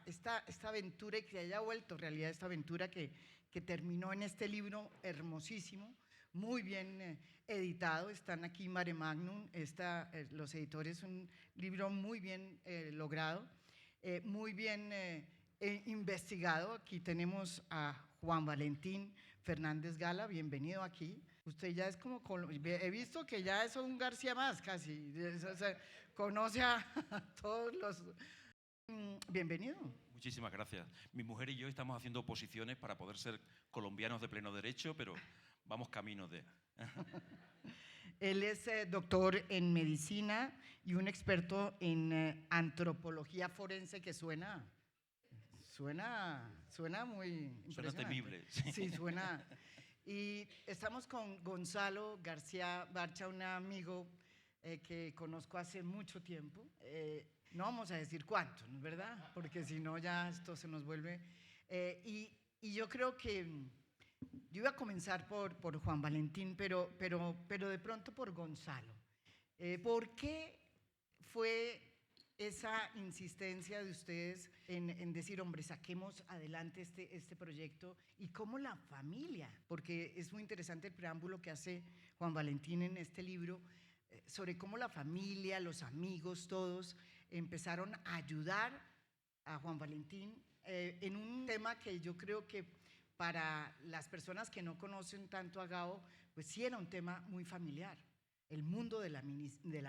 esta aventura y que haya vuelto realidad esta aventura que terminó en este libro hermosísimo, muy bien editado. Están aquí Mare Magnum, los editores, un libro muy bien logrado, muy bien investigado. Aquí tenemos a Juan Valentín Fernández Gala, bienvenido aquí. Usted ya es como, he visto que ya es un García más casi, o sea, conoce a todos los… Bienvenido. Muchísimas gracias. Mi mujer y yo estamos haciendo oposiciones para poder ser colombianos de pleno derecho, pero vamos camino de… Él es doctor en medicina y un experto en antropología forense que suena muy impresionante. Suena temible. Sí, suena. Y estamos con Gonzalo García Barcha, un amigo que conozco hace mucho tiempo. No vamos a decir cuánto, ¿no es verdad? Porque si no ya esto se nos vuelve… y yo creo que yo iba a comenzar por Juan Valentín, pero de pronto por Gonzalo. ¿Por qué fue esa insistencia de ustedes en decir, hombre, saquemos adelante este proyecto, y cómo la familia, porque es muy interesante el preámbulo que hace Juan Valentín en este libro, sobre cómo la familia, los amigos, todos empezaron a ayudar a Juan Valentín en un tema que yo creo que para las personas que no conocen tanto a Gabo, pues sí era un tema muy familiar. El mundo de la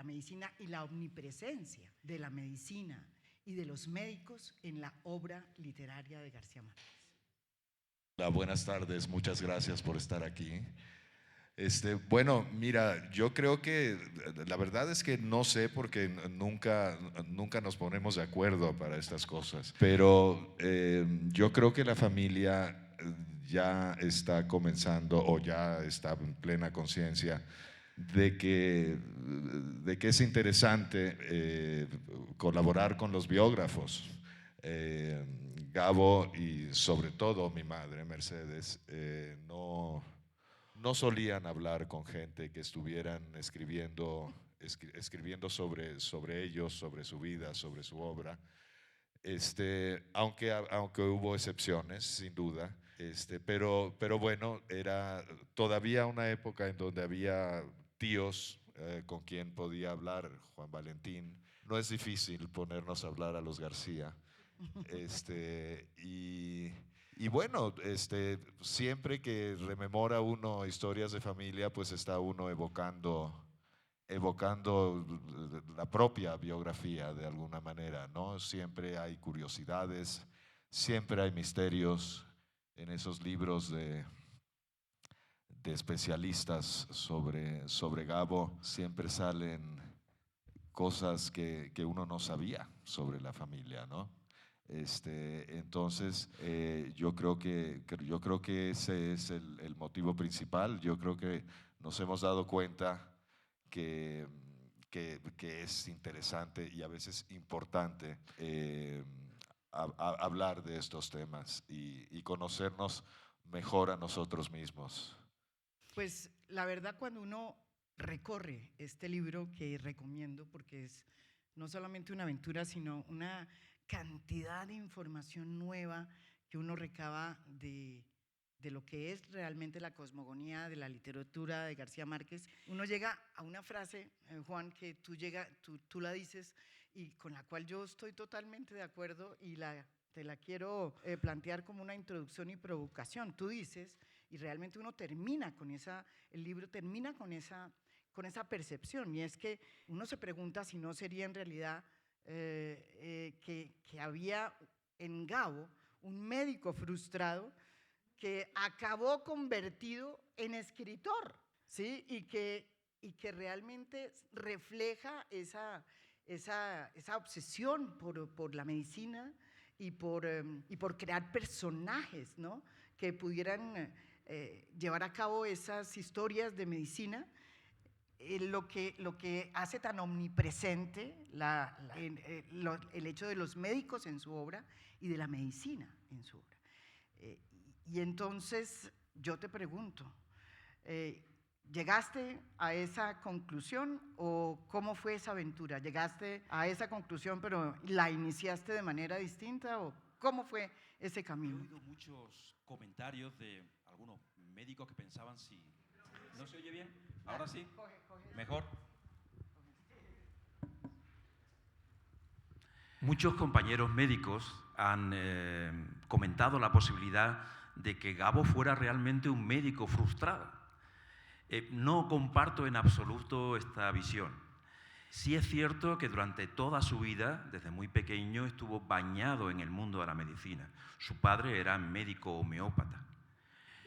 medicina y la omnipresencia de la medicina y de los médicos en la obra literaria de García Márquez. Hola, buenas tardes, muchas gracias por estar aquí. Bueno, mira, yo creo que la verdad es que no sé, porque nunca nos ponemos de acuerdo para estas cosas, pero yo creo que la familia ya está comenzando o ya está en plena conciencia de que es interesante colaborar con los biógrafos. Gabo y sobre todo mi madre, Mercedes, no solían hablar con gente que estuvieran escribiendo sobre ellos, sobre su vida, sobre su obra. Aunque hubo excepciones, sin duda, pero bueno, era todavía una época en donde había tíos con quien podía hablar Juan Valentín. No es difícil ponernos a hablar a los García. Y bueno, siempre que rememora uno historias de familia, pues está uno evocando la propia biografía de alguna manera, ¿no? Siempre hay curiosidades, siempre hay misterios en esos libros de especialistas sobre Gabo. Siempre salen cosas que uno no sabía sobre la familia, ¿no? Entonces, yo creo que ese es el motivo principal. Yo creo que nos hemos dado cuenta que es interesante y a veces importante hablar de estos temas y conocernos mejor a nosotros mismos. Pues la verdad, cuando uno recorre este libro, que recomiendo porque es no solamente una aventura, sino una cantidad de información nueva que uno recaba de lo que es realmente la cosmogonía de la literatura de García Márquez, uno llega a una frase, Juan, que tú la dices y con la cual yo estoy totalmente de acuerdo, y te la quiero plantear como una introducción y provocación. Tú dices, y realmente uno termina con el libro termina con esa percepción, y es que uno se pregunta si no sería en realidad que había en Gabo un médico frustrado que acabó convertido en escritor, ¿sí? Y que realmente refleja esa obsesión por la medicina y por crear personajes, ¿no?, que pudieran llevar a cabo esas historias de medicina. Lo que hace tan omnipresente el hecho de los médicos en su obra y de la medicina en su obra. Y entonces yo te pregunto, ¿Llegaste a esa conclusión o cómo fue esa aventura? ¿Llegaste a esa conclusión pero la iniciaste de manera distinta o cómo fue ese He camino? oído muchos comentarios de algunos médicos que pensaban si... ¿No se oye bien? ¿Ahora sí? ¿Mejor? Muchos compañeros médicos han comentado la posibilidad de que Gabo fuera realmente un médico frustrado. No comparto en absoluto esta visión. Sí es cierto que durante toda su vida, desde muy pequeño, estuvo bañado en el mundo de la medicina. Su padre era médico homeópata.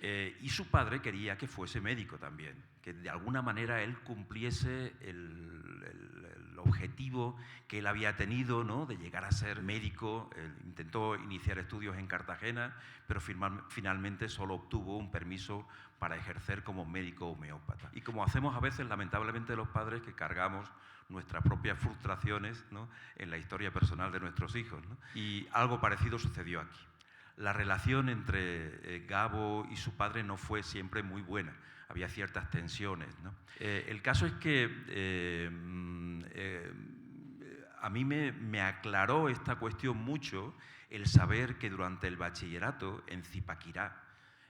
Y su padre quería que fuese médico también, que de alguna manera él cumpliese el objetivo que él había tenido, ¿no?, de llegar a ser médico. Él intentó iniciar estudios en Cartagena, pero finalmente solo obtuvo un permiso para ejercer como médico homeópata. Y como hacemos a veces, lamentablemente, los padres, que cargamos nuestras propias frustraciones, ¿no?, en la historia personal de nuestros hijos, ¿no? Y algo parecido sucedió aquí. La relación entre Gabo y su padre no fue siempre muy buena, había ciertas tensiones, ¿no? El caso es que a mí me aclaró esta cuestión mucho el saber que durante el bachillerato en Zipaquirá,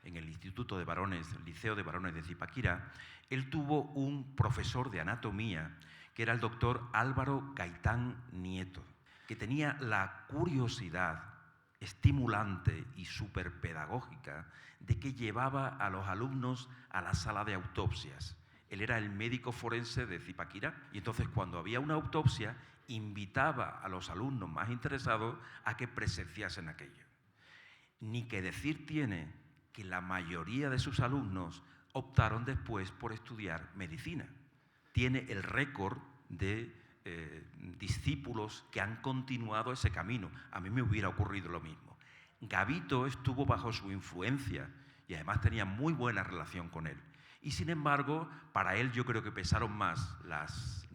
en el Instituto de Varones, el Liceo de Varones de Zipaquirá, él tuvo un profesor de anatomía que era el doctor Álvaro Gaitán Nieto, que tenía la curiosidad estimulante y superpedagógica de que llevaba a los alumnos a la sala de autopsias. Él era el médico forense de Zipaquirá y entonces cuando había una autopsia invitaba a los alumnos más interesados a que presenciasen aquello. Ni que decir tiene que la mayoría de sus alumnos optaron después por estudiar medicina. Tiene el récord de discípulos que han continuado ese camino. A mí me hubiera ocurrido lo mismo. Gabito estuvo bajo su influencia y además tenía muy buena relación con él. Y sin embargo, para él yo creo que pesaron más las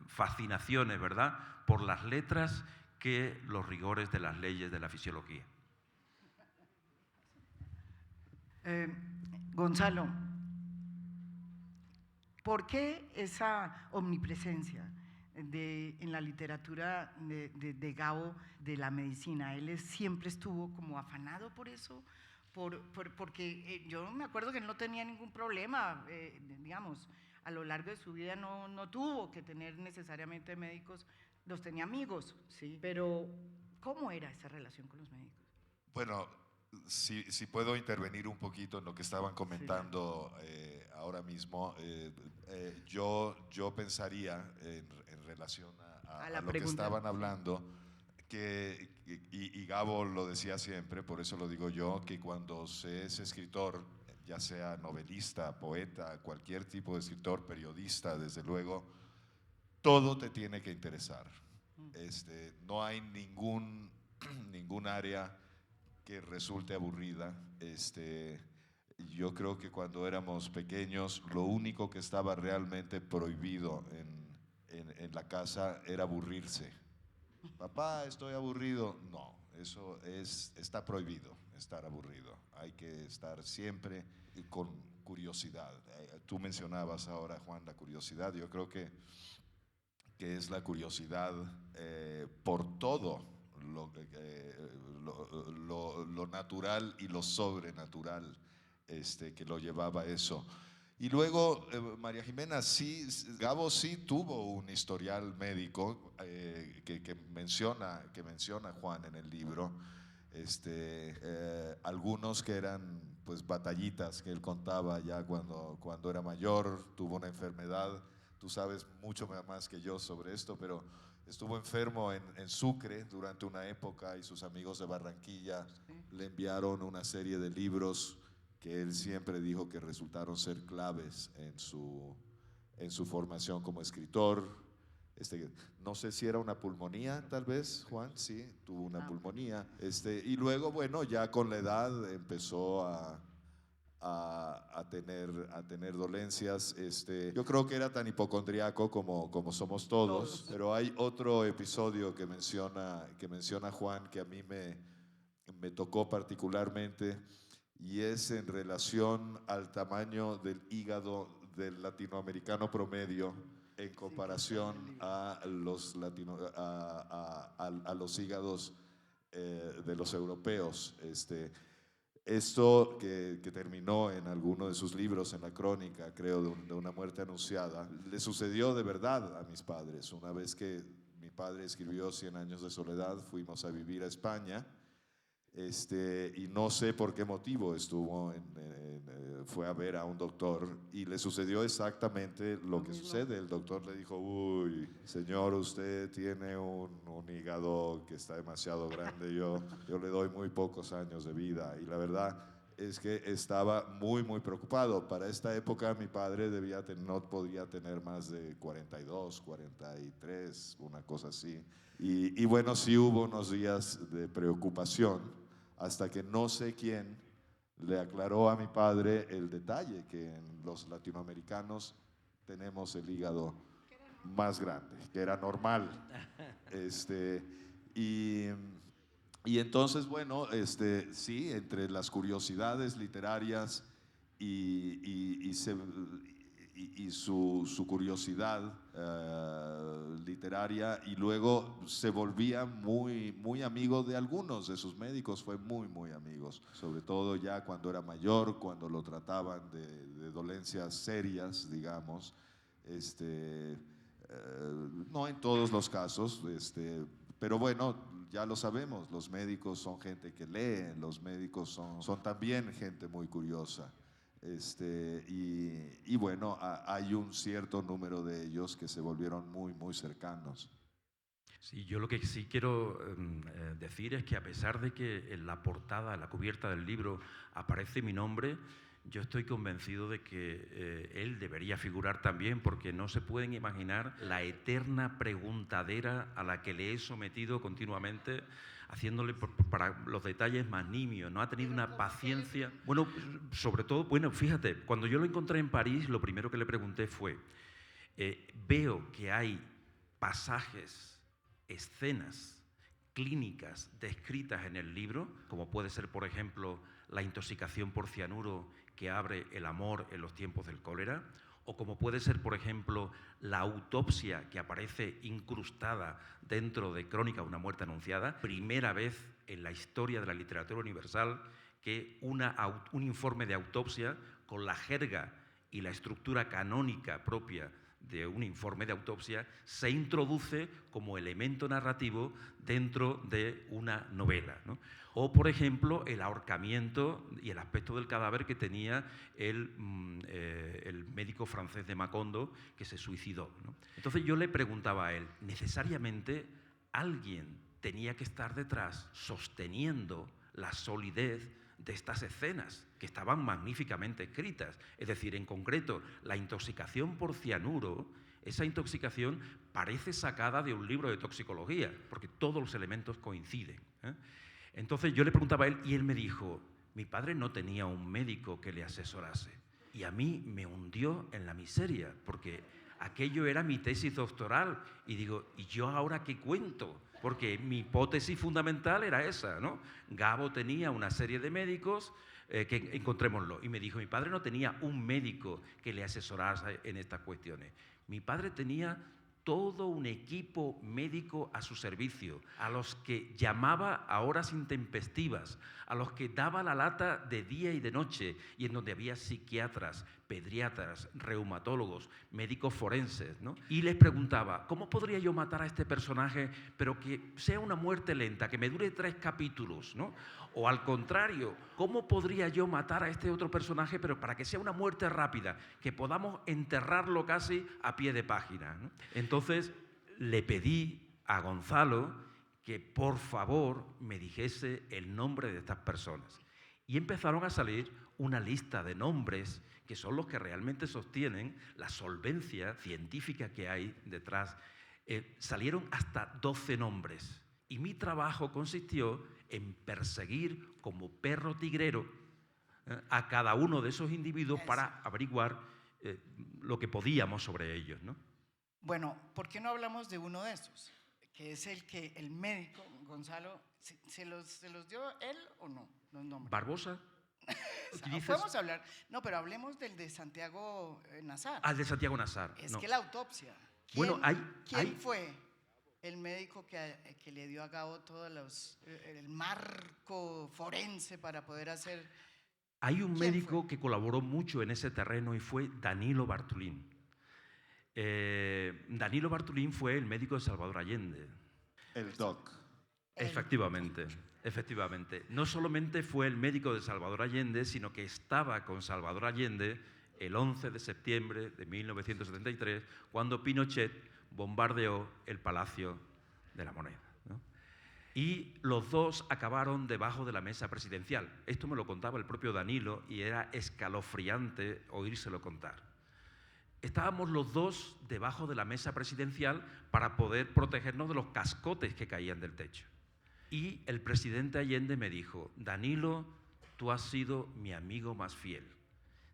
fascinaciones, ¿verdad?, por las letras que los rigores de las leyes de la fisiología. Gonzalo, ¿por qué esa omnipresencia en la literatura de Gabo de la medicina? ¿Él siempre estuvo como afanado por eso? Porque yo me acuerdo que no tenía ningún problema, digamos, a lo largo de su vida no tuvo que tener necesariamente médicos, los tenía amigos, ¿sí? Pero ¿cómo era esa relación con los médicos? Bueno, si puedo intervenir un poquito en lo que estaban comentando ahora mismo, yo pensaría en relación A a la lo que pregunta, estaban sí. hablando, y Gabo lo decía siempre, por eso lo digo yo, que cuando se es escritor, ya sea novelista, poeta, cualquier tipo de escritor, periodista, desde luego, todo te tiene que interesar. No hay ningún área que resulte aburrida. Yo creo que cuando éramos pequeños, lo único que estaba realmente prohibido en la casa era aburrirse. Papá, estoy aburrido. No, está prohibido estar aburrido. Hay que estar siempre con curiosidad. Tú mencionabas ahora, Juan, la curiosidad. Yo creo que es la curiosidad por todo lo natural y lo sobrenatural que lo llevaba a eso. Y luego, María Jimena, sí, Gabo sí tuvo un historial médico que menciona Juan en el libro. Algunos que eran pues batallitas que él contaba ya cuando era mayor, tuvo una enfermedad. Tú sabes mucho más que yo sobre esto, pero estuvo enfermo en Sucre durante una época y sus amigos de Barranquilla le enviaron una serie de libros que él siempre dijo que resultaron ser claves en su formación como escritor. No sé si era una pulmonía, tal vez, Juan, sí, tuvo una pulmonía. Y luego, bueno, ya con la edad empezó a tener dolencias. Yo creo que era tan hipocondriaco como somos todos, pero hay otro episodio que menciona Juan que a mí me tocó particularmente, y es en relación al tamaño del hígado del latinoamericano promedio en comparación a los, a los hígados de los europeos. Esto que terminó en alguno de sus libros, en la crónica, creo, de una muerte anunciada, le sucedió de verdad a mis padres. Una vez que mi padre escribió 100 años de soledad, fuimos a vivir a España, y no sé por qué motivo fue a ver a un doctor y le sucedió exactamente lo que sucede. El doctor le dijo: uy, señor, usted tiene un hígado que está demasiado grande, yo le doy muy pocos años de vida. Y la verdad es que estaba muy, muy preocupado. Para esta época mi padre no podía tener más de 42, 43, una cosa así. Y bueno, sí hubo unos días de preocupación, hasta que no sé quién le aclaró a mi padre el detalle que en los latinoamericanos tenemos el hígado más grande, que era normal. Y entonces, bueno, sí, entre las curiosidades literarias y su curiosidad literaria, y luego se volvía muy, muy amigo de algunos de sus médicos, fue muy, muy amigos, sobre todo ya cuando era mayor, cuando lo trataban de dolencias serias, digamos, no en todos los casos, pero bueno, ya lo sabemos, los médicos son gente que lee, los médicos son también gente muy curiosa. Y bueno, hay un cierto número de ellos que se volvieron muy, muy cercanos. Sí, yo lo que sí quiero decir es que a pesar de que en la portada, en la cubierta del libro aparece mi nombre, yo estoy convencido de que él debería figurar también, porque no se pueden imaginar la eterna preguntadera a la que le he sometido continuamente, haciéndole para los detalles más nimios. No ha tenido una paciencia. Bueno, sobre todo, bueno, fíjate, cuando yo lo encontré en París, lo primero que le pregunté fue, veo que hay pasajes, escenas clínicas descritas en el libro, como puede ser, por ejemplo, la intoxicación por cianuro que abre el amor en los tiempos del cólera, o como puede ser, por ejemplo, la autopsia que aparece incrustada dentro de Crónica de una muerte anunciada, primera vez en la historia de la literatura universal que un informe de autopsia con la jerga y la estructura canónica propia de un informe de autopsia se introduce como elemento narrativo dentro de una novela, ¿no? O, por ejemplo, el ahorcamiento y el aspecto del cadáver que tenía el médico francés de Macondo, que se suicidó, ¿no? Entonces yo le preguntaba a él, necesariamente alguien tenía que estar detrás sosteniendo la solidez de estas escenas, que estaban magníficamente escritas. Es decir, en concreto, la intoxicación por cianuro, esa intoxicación parece sacada de un libro de toxicología, porque todos los elementos coinciden, ¿eh? Entonces yo le preguntaba a él y él me dijo, mi padre no tenía un médico que le asesorase. Y a mí me hundió en la miseria, porque aquello era mi tesis doctoral. Y digo, ¿y yo ahora qué cuento? Porque mi hipótesis fundamental era esa, ¿no? Gabo tenía una serie de médicos, que encontrémoslo. Y me dijo, mi padre no tenía un médico que le asesorase en estas cuestiones. Mi padre tenía todo un equipo médico a su servicio, a los que llamaba a horas intempestivas, a los que daba la lata de día y de noche, y en donde había psiquiatras, pediatras, reumatólogos, médicos forenses, ¿no? Y les preguntaba, ¿cómo podría yo matar a este personaje, pero que sea una muerte lenta, que me dure 3 capítulos, ¿no? O al contrario, ¿cómo podría yo matar a este otro personaje, pero para que sea una muerte rápida, que podamos enterrarlo casi a pie de página, ¿no? Entonces le pedí a Gonzalo que por favor me dijese el nombre de estas personas. Y empezaron a salir una lista de nombres que son los que realmente sostienen la solvencia científica que hay detrás. Salieron hasta 12 nombres. Y mi trabajo consistió en perseguir como perro tigrero a cada uno de esos individuos para averiguar lo que podíamos sobre ellos, ¿no? Bueno, ¿por qué no hablamos de uno de esos? Que es el que el médico, Gonzalo, ¿se los dio él o no? Los nombres. ¿Barbosa? utilizas... Podemos hablar, no, pero hablemos del de Santiago Nazar. Al de Santiago Nazar. Es no. que la autopsia. Bueno, ¿Quién fue el médico que le dio a Gabo todo el marco forense para poder hacer? Hay un ¿Quién médico fue? que colaboró mucho en ese terreno y fue Danilo Bartolín. Danilo Bartolín fue el médico de Salvador Allende. El doc. Efectivamente, efectivamente. No solamente fue el médico de Salvador Allende, sino que estaba con Salvador Allende el 11 de septiembre de 1973, cuando Pinochet bombardeó el Palacio de la Moneda, ¿no? Y los dos acabaron debajo de la mesa presidencial. Esto me lo contaba el propio Danilo y era escalofriante oírselo contar. Estábamos los dos debajo de la mesa presidencial para poder protegernos de los cascotes que caían del techo. Y el presidente Allende me dijo: Danilo, tú has sido mi amigo más fiel.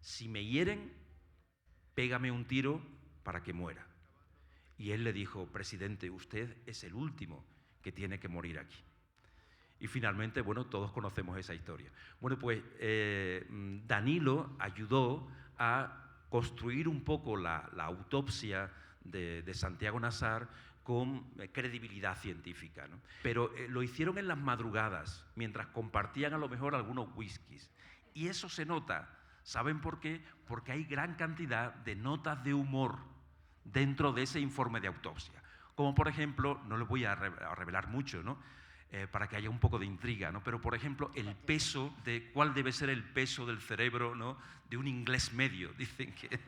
Si me hieren, pégame un tiro para que muera. Y él le dijo: presidente, usted es el último que tiene que morir aquí. Y finalmente, bueno, todos conocemos esa historia. Bueno, pues Danilo ayudó a construir un poco la autopsia de Santiago Nazar con credibilidad científica, ¿no? Pero lo hicieron en las madrugadas, mientras compartían a lo mejor algunos whiskies. Y eso se nota. ¿Saben por qué? Porque hay gran cantidad de notas de humor dentro de ese informe de autopsia. Como por ejemplo, no les voy a revelar mucho, ¿no? Para que haya un poco de intriga, ¿no? Pero por ejemplo, el peso de cuál debe ser el peso del cerebro, ¿no?, de un inglés medio, dicen que...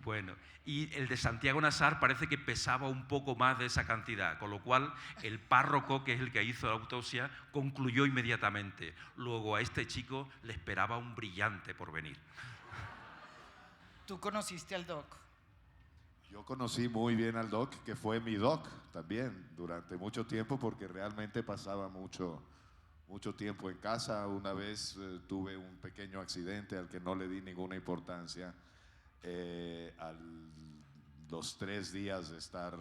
Bueno, y el de Santiago Nazar parece que pesaba un poco más de esa cantidad, con lo cual el párroco, que es el que hizo la autopsia, concluyó inmediatamente: luego a este chico le esperaba un brillante porvenir. ¿Tú conociste al doc? Yo conocí muy bien al doc, que fue mi doc también durante mucho tiempo, porque realmente pasaba mucho tiempo en casa. Una vez tuve un pequeño accidente al que no le di ninguna importancia. A los 3 días de estar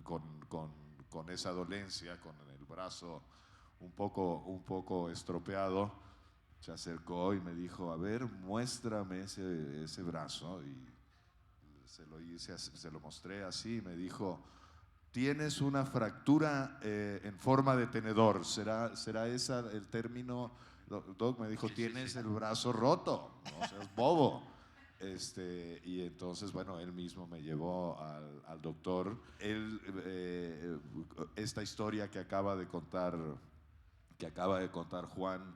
con esa dolencia, con el brazo un poco estropeado, se acercó y me dijo: a ver, muéstrame ese brazo. Y se lo mostré así y me dijo: tienes una fractura en forma de tenedor. ¿Será ese el término? Doc me dijo: tienes el brazo roto, no seas bobo. Y entonces, bueno, él mismo me llevó al doctor. Esta historia que acaba de contar Juan,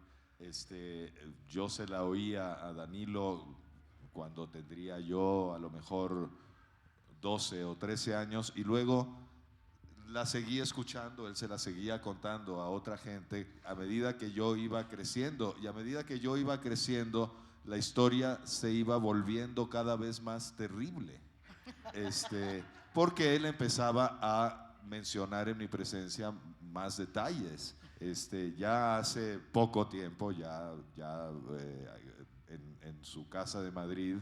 yo se la oía a Danilo cuando tendría yo a lo mejor 12 o 13 años, y luego la seguí escuchando, él se la seguía contando a otra gente a medida que yo iba creciendo, y a medida que yo iba creciendo, la historia se iba volviendo cada vez más terrible, porque él empezaba a mencionar en mi presencia más detalles. Ya hace poco tiempo, en su casa de Madrid,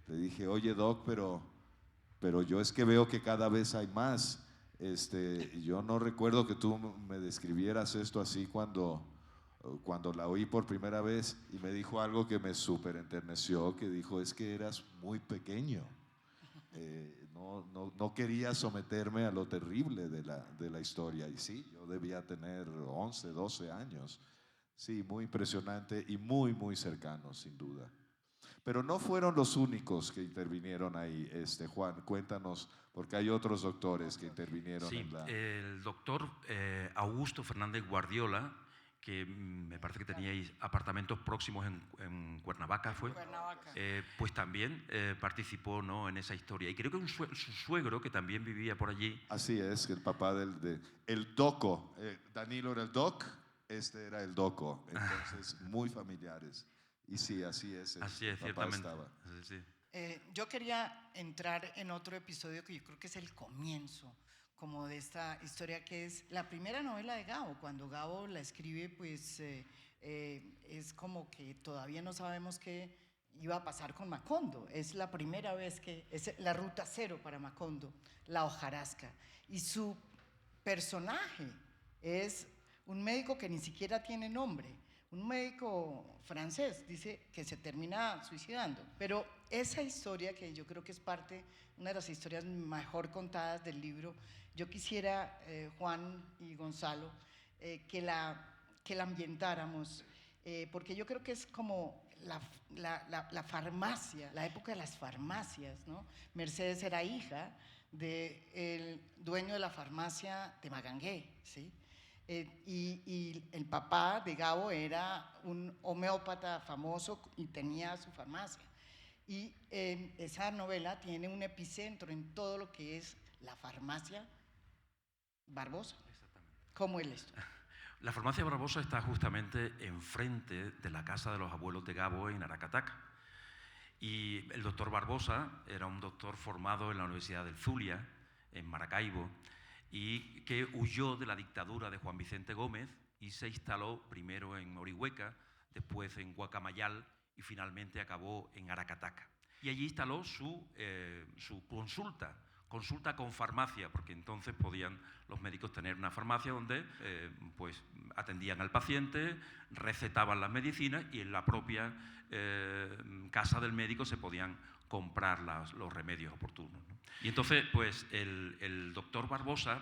le dije: oye, doc, pero yo es que veo que cada vez hay más. Yo no recuerdo que tú me describieras esto así cuando la oí por primera vez. Y me dijo algo que me súper enterneció, que dijo: es que eras muy pequeño. No quería someterme a lo terrible de la historia. Y sí, yo debía tener 11, 12 años. Sí, muy impresionante y muy, muy cercano, sin duda. Pero no fueron los únicos que intervinieron ahí, Juan. Cuéntanos, porque hay otros doctores que intervinieron Sí, en la... el doctor Augusto Fernández Guardiola, que me parece que teníais apartamentos próximos en Cuernavaca, ¿fue? Cuernavaca. Pues también participó, ¿no?, en esa historia. Y creo que su suegro, que también vivía por allí. Así es, que el papá el doco. Danilo era el doc, era el doco. Entonces, muy familiares. Y sí, así es. Así es, ciertamente. Sí. Yo quería entrar en otro episodio que yo creo que es el comienzo como de esta historia, que es la primera novela de Gabo. Cuando Gabo la escribe, pues es como que todavía no sabemos qué iba a pasar con Macondo. Es la primera vez que es la ruta cero para Macondo, la hojarasca. Y su personaje es un médico que ni siquiera tiene nombre, un médico francés, dice que se termina suicidando. Pero esa historia, que yo creo que es una de las historias mejor contadas del libro, yo quisiera, Juan y Gonzalo, que la ambientáramos, porque yo creo que es como la farmacia, la época de las farmacias, ¿no? Mercedes era hija del dueño de la farmacia de Magangué, ¿sí? Y el papá de Gabo era un homeópata famoso y tenía su farmacia. Y esa novela tiene un epicentro en todo lo que es la farmacia Barbosa. Exactamente. ¿Cómo es esto? La farmacia Barbosa está justamente enfrente de la casa de los abuelos de Gabo en Aracataca. Y el doctor Barbosa era un doctor formado en la Universidad del Zulia, en Maracaibo, y que huyó de la dictadura de Juan Vicente Gómez y se instaló primero en Orihueca, después en Guacamayal y finalmente acabó en Aracataca. Y allí instaló su consulta con farmacia, porque entonces podían los médicos tener una farmacia donde pues atendían al paciente, recetaban las medicinas y en la propia casa del médico se podían comprar los remedios oportunos, ¿no? Y entonces, pues el doctor Barbosa,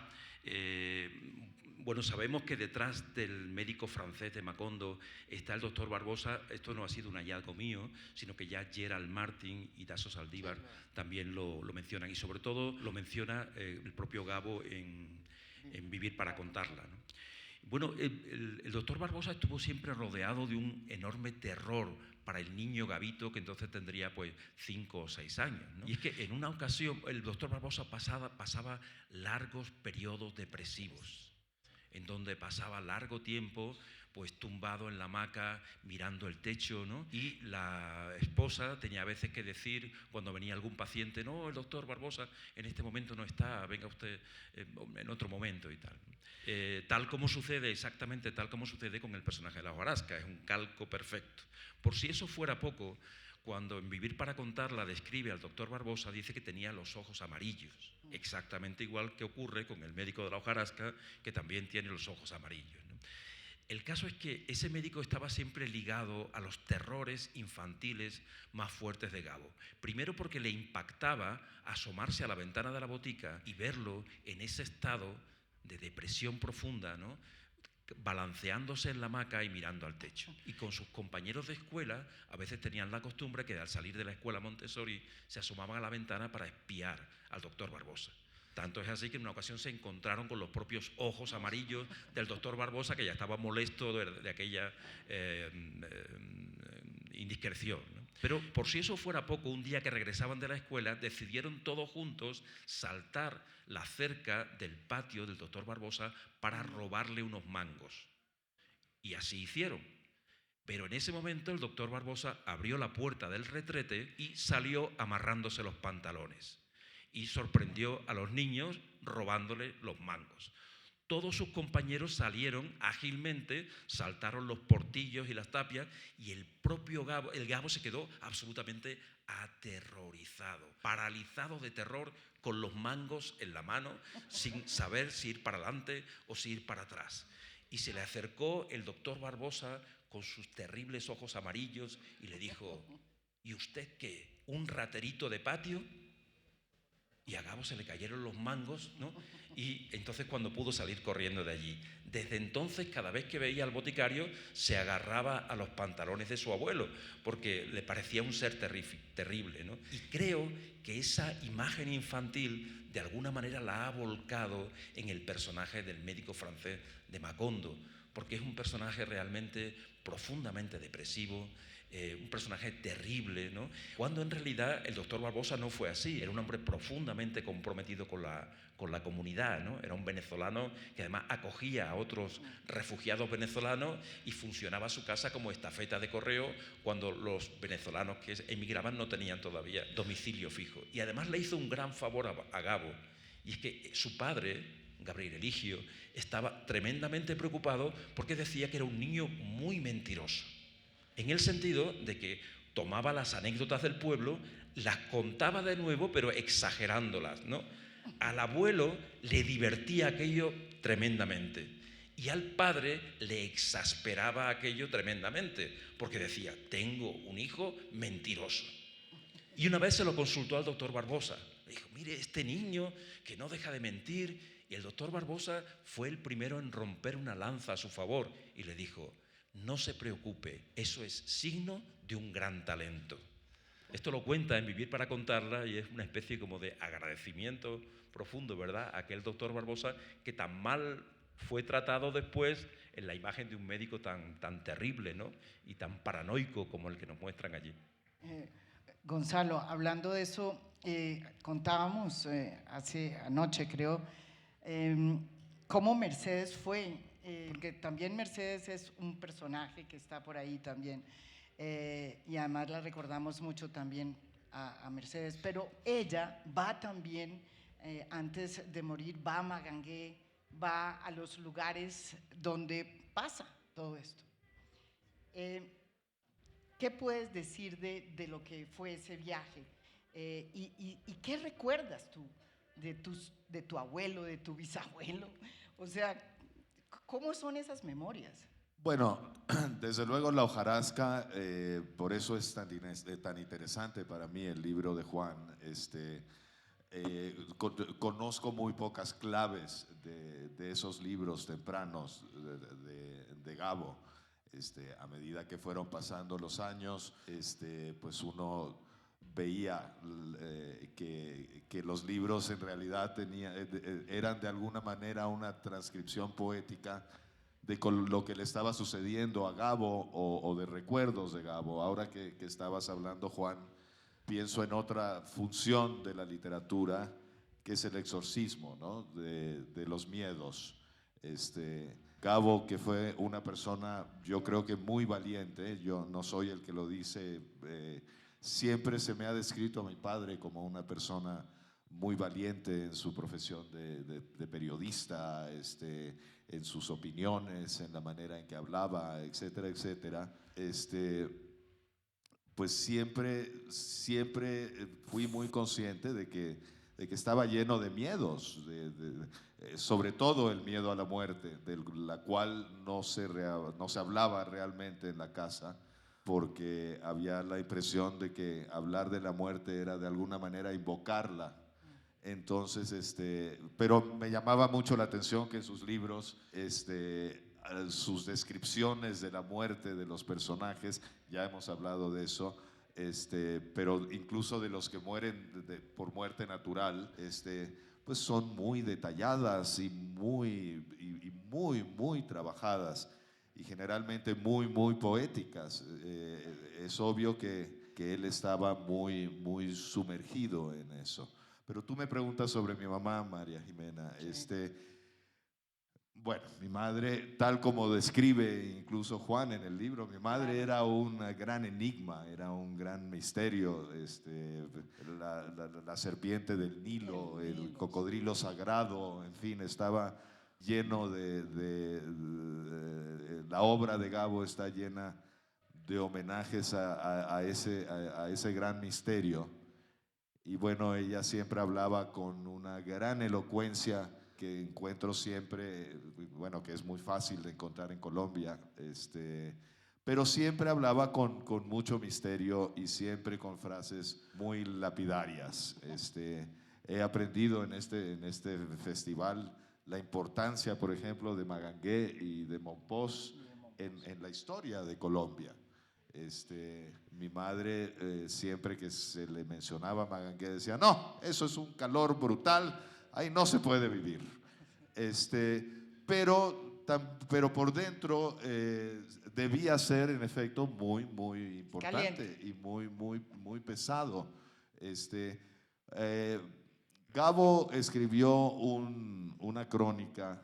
bueno, sabemos que detrás del médico francés de Macondo está el doctor Barbosa. Esto no ha sido un hallazgo mío, sino que ya Gerald Martin y Tasso Saldívar también lo mencionan, y sobre todo lo menciona el propio Gabo en Vivir para contarla, ¿no? Bueno, el doctor Barbosa estuvo siempre rodeado de un enorme terror para el niño Gabito, que entonces tendría pues 5 o 6 años, ¿no? Y es que en una ocasión el doctor Barbosa pasaba largos periodos depresivos, en donde pasaba largo tiempo pues tumbado en la hamaca mirando el techo, ¿no? Y la esposa tenía a veces que decir, cuando venía algún paciente, no, el doctor Barbosa en este momento no está, venga usted en otro momento y tal. Exactamente tal como sucede con el personaje de la hojarasca, es un calco perfecto. Por si eso fuera poco, cuando en Vivir para contarla describe al doctor Barbosa, dice que tenía los ojos amarillos, exactamente igual que ocurre con el médico de la hojarasca, que también tiene los ojos amarillos, ¿no? El caso es que ese médico estaba siempre ligado a los terrores infantiles más fuertes de Gabo. Primero porque le impactaba asomarse a la ventana de la botica y verlo en ese estado de depresión profunda, ¿no?, balanceándose en la hamaca y mirando al techo. Y con sus compañeros de escuela a veces tenían la costumbre que al salir de la escuela Montessori se asomaban a la ventana para espiar al doctor Barbosa. Tanto es así que en una ocasión se encontraron con los propios ojos amarillos del doctor Barbosa, que ya estaba molesto de aquella indiscreción, ¿no? Pero por si eso fuera poco, un día que regresaban de la escuela decidieron todos juntos saltar la cerca del patio del doctor Barbosa para robarle unos mangos. Y así hicieron. Pero en ese momento el doctor Barbosa abrió la puerta del retrete y salió amarrándose los pantalones. Y sorprendió a los niños robándole los mangos. Todos sus compañeros salieron ágilmente, saltaron los portillos y las tapias, y el propio Gabo, el Gabo se quedó absolutamente aterrorizado, paralizado de terror, con los mangos en la mano, sin saber si ir para adelante o si ir para atrás. Y se le acercó el doctor Barbosa con sus terribles ojos amarillos y le dijo: ¿y usted qué? ¿Un raterito de patio? Y a Gabo se le cayeron los mangos, ¿no? Y entonces cuando pudo salir corriendo de allí. Desde entonces, cada vez que veía al boticario, se agarraba a los pantalones de su abuelo, porque le parecía un ser terrible, ¿no? Y creo que esa imagen infantil de alguna manera la ha volcado en el personaje del médico francés de Macondo, porque es un personaje realmente profundamente depresivo, un personaje terrible, ¿no? Cuando en realidad el doctor Barbosa no fue así, era un hombre profundamente comprometido con la comunidad, ¿no? Era un venezolano que además acogía a otros refugiados venezolanos y funcionaba su casa como estafeta de correo cuando los venezolanos que emigraban no tenían todavía domicilio fijo. Y además le hizo un gran favor a Gabo, y es que su padre, Gabriel Eligio, estaba tremendamente preocupado porque decía que era un niño muy mentiroso, en el sentido de que tomaba las anécdotas del pueblo, las contaba de nuevo, pero exagerándolas, ¿no? Al abuelo le divertía aquello tremendamente. Y al padre le exasperaba aquello tremendamente, porque decía, tengo un hijo mentiroso. Y una vez se lo consultó al doctor Barbosa. Le dijo, mire, este niño que no deja de mentir. Y el doctor Barbosa fue el primero en romper una lanza a su favor y le dijo, no se preocupe, eso es signo de un gran talento. Esto lo cuenta en Vivir para contarla y es una especie como de agradecimiento profundo, ¿verdad? A aquel doctor Barbosa que tan mal fue tratado después en la imagen de un médico tan terrible, ¿no? Y tan paranoico como el que nos muestran allí. Gonzalo, hablando de eso, contábamos anoche, creo, cómo Mercedes fue, porque también Mercedes es un personaje que está por ahí también, y además la recordamos mucho también a Mercedes, pero ella va también, antes de morir, va a Magangué, va a los lugares donde pasa todo esto. ¿Qué puedes decir de lo que fue ese viaje? ¿Y qué recuerdas tú de tu abuelo, de tu bisabuelo? O sea, ¿cómo son esas memorias? Bueno, desde luego la hojarasca, por eso es tan interesante para mí el libro de Juan. Conozco muy pocas claves de esos libros tempranos de Gabo. A medida que fueron pasando los años, pues uno veía que los libros en realidad eran de alguna manera una transcripción poética de lo que le estaba sucediendo a Gabo o de recuerdos de Gabo. Ahora que estabas hablando, Juan, pienso en otra función de la literatura, que es el exorcismo, ¿no? de los miedos. Gabo, que fue una persona, yo creo que muy valiente, yo no soy el que lo dice, siempre se me ha descrito a mi padre como una persona muy valiente en su profesión de periodista, en sus opiniones, en la manera en que hablaba, etcétera, etcétera. Pues siempre fui muy consciente de que estaba lleno de miedos, sobre todo el miedo a la muerte, de la cual no se hablaba realmente en la casa, porque había la impresión de que hablar de la muerte era de alguna manera invocarla. Entonces, pero me llamaba mucho la atención que en sus libros, sus descripciones de la muerte de los personajes, ya hemos hablado de eso, pero incluso de los que mueren por muerte natural, pues son muy detalladas y muy trabajadas y generalmente muy poéticas. Es obvio que él estaba muy sumergido en eso. Pero tú me preguntas sobre mi mamá, María Jimena. Sí. Bueno, mi madre, tal como describe incluso Juan en el libro, mi madre era un gran enigma, era un gran misterio. La serpiente del Nilo, el cocodrilo sagrado, en fin, estaba lleno la obra de Gabo está llena de homenajes a ese gran misterio. Y bueno, ella siempre hablaba con una gran elocuencia que encuentro siempre, bueno, que es muy fácil de encontrar en Colombia, pero siempre hablaba con mucho misterio y siempre con frases muy lapidarias. He aprendido en este festival la importancia, por ejemplo, de Magangué y de Mompox en la historia de Colombia. Mi madre, siempre que se le mencionaba Magangué, decía, no, eso es un calor brutal, ahí no se puede vivir. Pero por dentro debía ser, en efecto, muy importante. Caliente. Y muy pesado. Gabo escribió una crónica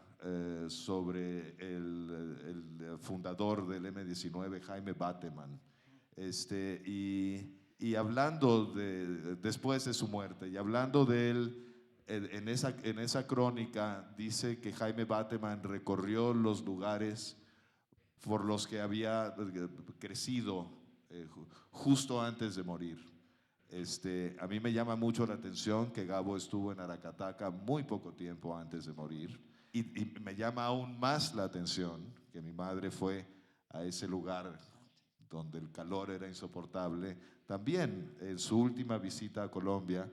sobre el fundador del M-19, Jaime Bateman, y hablando después de su muerte, y hablando de él, en esa crónica dice que Jaime Bateman recorrió los lugares por los que había crecido justo antes de morir. A mí me llama mucho la atención que Gabo estuvo en Aracataca muy poco tiempo antes de morir y me llama aún más la atención que mi madre fue a ese lugar donde el calor era insoportable. También en su última visita a Colombia,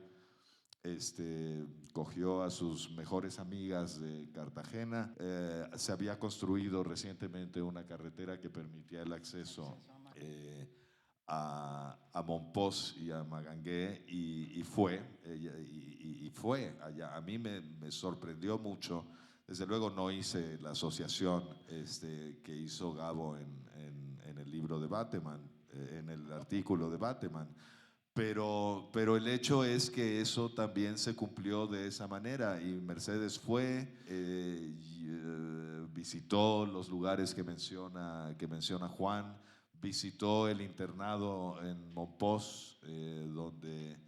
cogió a sus mejores amigas de Cartagena. Se había construido recientemente una carretera que permitía el acceso a Mompox y a Magangué y fue allá. A mí me sorprendió mucho. Desde luego no hice la asociación que hizo Gabo en el libro de Bateman, en el artículo de Bateman. Pero el hecho es que eso también se cumplió de esa manera y Mercedes fue, visitó los lugares que menciona Juan, visitó el internado en Mompox, donde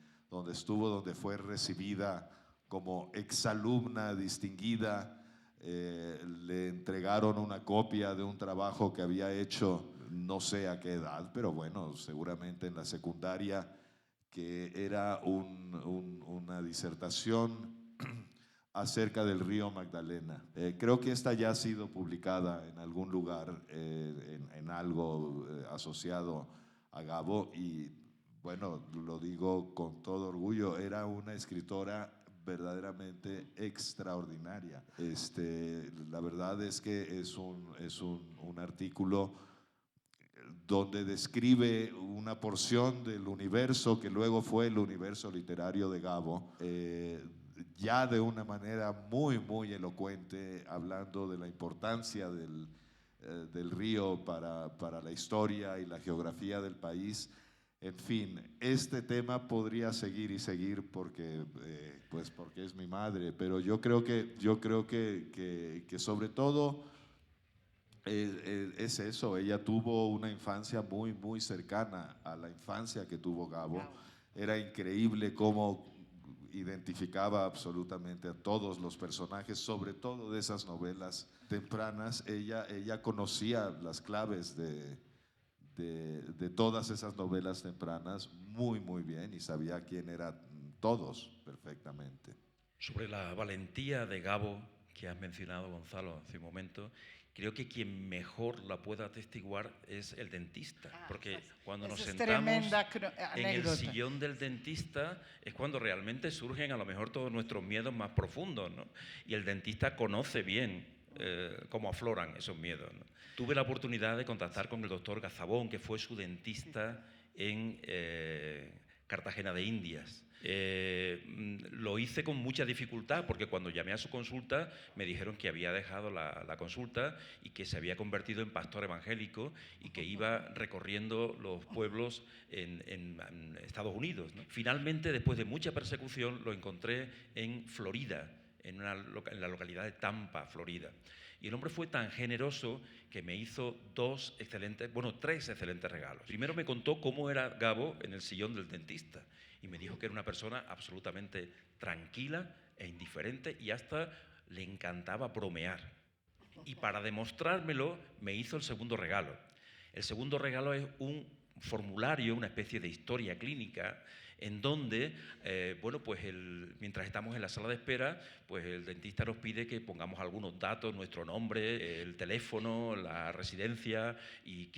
estuvo, donde fue recibida como exalumna distinguida. Le entregaron una copia de un trabajo que había hecho, no sé a qué edad, pero bueno, seguramente en la secundaria, que era una disertación acerca del río Magdalena. Creo que esta ya ha sido publicada en algún lugar, en algo asociado a Gabo, y bueno, lo digo con todo orgullo, era una escritora verdaderamente extraordinaria. La verdad es que es un artículo donde describe una porción del universo que luego fue el universo literario de Gabo, ya de una manera muy, muy elocuente, hablando de la importancia del río para la historia y la geografía del país. En fin, este tema podría seguir y seguir porque es mi madre, pero yo creo que sobre todo es eso. Ella tuvo una infancia muy, muy cercana a la infancia que tuvo Gabo. Era increíble cómo identificaba absolutamente a todos los personajes, sobre todo de esas novelas tempranas. Ella conocía las claves de todas esas novelas tempranas muy, muy bien y sabía quién eran todos perfectamente. Sobre la valentía de Gabo, que has mencionado, Gonzalo, hace un momento, creo que quien mejor la pueda atestiguar es el dentista, porque cuando nos sentamos en el sillón del dentista es cuando realmente surgen a lo mejor todos nuestros miedos más profundos, ¿no? Y el dentista conoce bien cómo afloran esos miedos, ¿no? Tuve la oportunidad de contactar con el doctor Gazabón, que fue su dentista en Cartagena de Indias. Lo hice con mucha dificultad porque cuando llamé a su consulta me dijeron que había dejado la consulta y que se había convertido en pastor evangélico y que iba recorriendo los pueblos en Estados Unidos, ¿no? Finalmente, después de mucha persecución, lo encontré en Florida, en la localidad de Tampa, Florida. Y el hombre fue tan generoso que me hizo tres excelentes regalos. Primero me contó cómo era Gabo en el sillón del dentista y me dijo que era una persona absolutamente tranquila e indiferente y hasta le encantaba bromear. Y para demostrármelo me hizo el segundo regalo. El segundo regalo es un formulario, una especie de historia clínica en donde, mientras estamos en la sala de espera, pues el dentista nos pide que pongamos algunos datos, nuestro nombre, el teléfono, la residencia y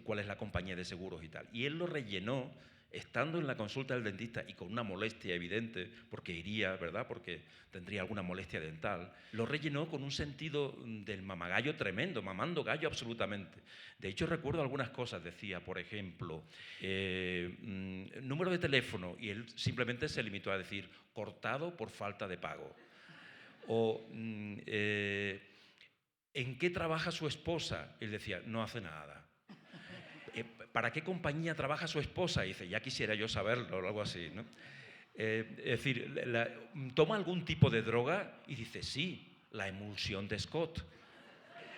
cuál es la compañía de seguros y tal. Y él lo rellenó estando en la consulta del dentista y con una molestia evidente, porque iría, ¿verdad?, porque tendría alguna molestia dental, lo rellenó con un sentido del mamagallo tremendo, mamando gallo absolutamente. De hecho, recuerdo algunas cosas, decía, por ejemplo, número de teléfono, y él simplemente se limitó a decir, cortado por falta de pago. O, ¿en qué trabaja su esposa? Él decía, no hace nada. ¿Para qué compañía trabaja su esposa? Y dice, ya quisiera yo saberlo, o algo así, ¿no? Es decir, ¿toma algún tipo de droga? Y dice, sí, la emulsión de Scott.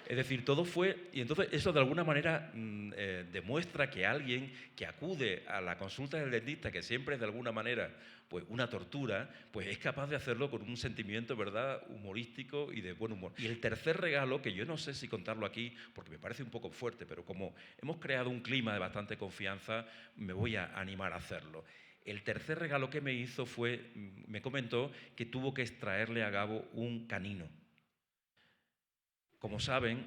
Es decir, todo fue... Y entonces eso de alguna manera demuestra que alguien que acude a la consulta del dentista, que siempre es de alguna manera pues una tortura, pues es capaz de hacerlo con un sentimiento, ¿verdad?, humorístico y de buen humor. Y el tercer regalo, que yo no sé si contarlo aquí, porque me parece un poco fuerte, pero como hemos creado un clima de bastante confianza, me voy a animar a hacerlo. El tercer regalo que me hizo me comentó que tuvo que extraerle a Gabo un canino. Como saben,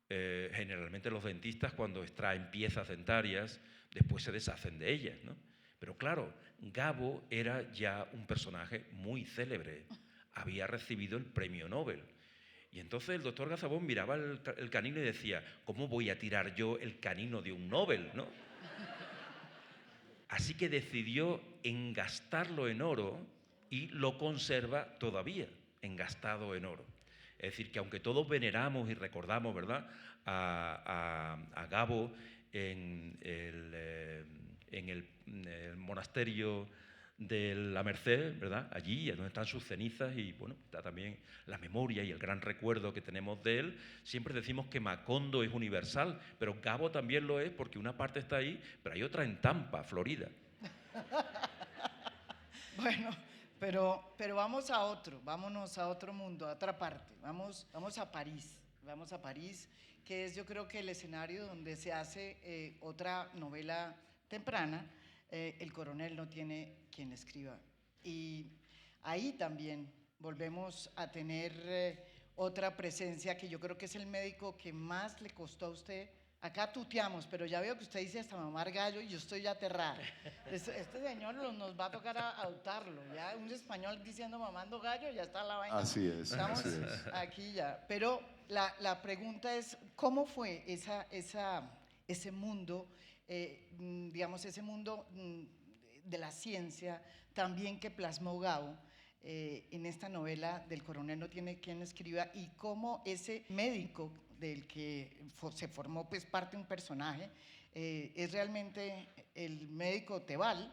generalmente los dentistas cuando extraen piezas dentarias después se deshacen de ellas, ¿no? Pero claro, Gabo era ya un personaje muy célebre, había recibido el premio Nobel. Y entonces el doctor Gazabón miraba el canino y decía, ¿cómo voy a tirar yo el canino de un Nobel, ¿no? Así que decidió engastarlo en oro y lo conserva todavía engastado en oro. Es decir, que aunque todos veneramos y recordamos, ¿verdad?, a Gabo en el monasterio de la Merced, ¿verdad?, allí es donde están sus cenizas y bueno, está también la memoria y el gran recuerdo que tenemos de él. Siempre decimos que Macondo es universal, pero Gabo también lo es porque una parte está ahí, pero hay otra en Tampa, Florida. Bueno, pero vámonos a otro mundo, a otra parte. Vamos a París, que es yo creo que el escenario donde se hace otra novela temprana, El coronel no tiene quien le escriba. Y ahí también volvemos a tener otra presencia que yo creo que es el médico que más le costó a usted. Acá tuteamos, pero ya veo que usted dice hasta mamar gallo y yo estoy ya aterrada. Este señor nos va a tocar adoptarlo. Ya un español diciendo mamando gallo, ya está la vaina. Así es. Estamos así es. aquí ya. Pero la pregunta es, ¿cómo fue ese mundo, digamos, ese mundo de la ciencia también que plasmó Gabo en esta novela del coronel no tiene quien escriba, y cómo ese médico del que se formó pues parte un personaje es realmente el médico Tebal,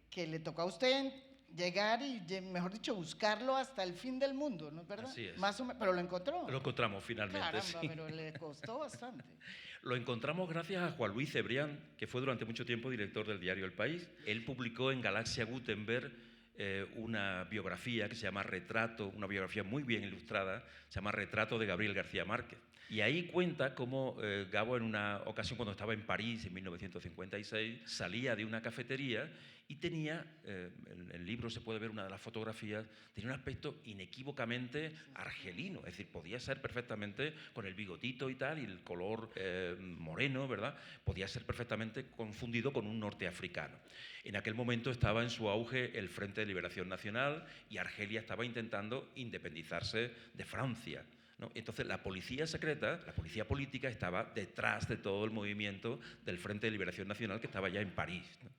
que le tocó a usted llegar y, mejor dicho, buscarlo hasta el fin del mundo, ¿no es verdad? Así es. Más o menos, pero lo encontró. Lo encontramos finalmente. Caramba, sí. pero le costó bastante. Lo encontramos gracias a Juan Luis Cebrián, que fue durante mucho tiempo director del diario El País. Él publicó en Galaxia Gutenberg una biografía que se llama Retrato, una biografía muy bien ilustrada, se llama Retrato de Gabriel García Márquez. Y ahí cuenta cómo Gabo en una ocasión cuando estaba en París en 1956 salía de una cafetería y tenía, en el libro se puede ver una de las fotografías, tenía un aspecto inequívocamente argelino, es decir, podía ser perfectamente con el bigotito y tal y el color moreno, ¿verdad? Podía ser perfectamente confundido con un norteafricano. En aquel momento estaba en su auge el Frente de Liberación Nacional y Argelia estaba intentando independizarse de Francia, ¿no? Entonces la policía secreta, la policía política estaba detrás de todo el movimiento del Frente de Liberación Nacional que estaba ya en París, ¿no?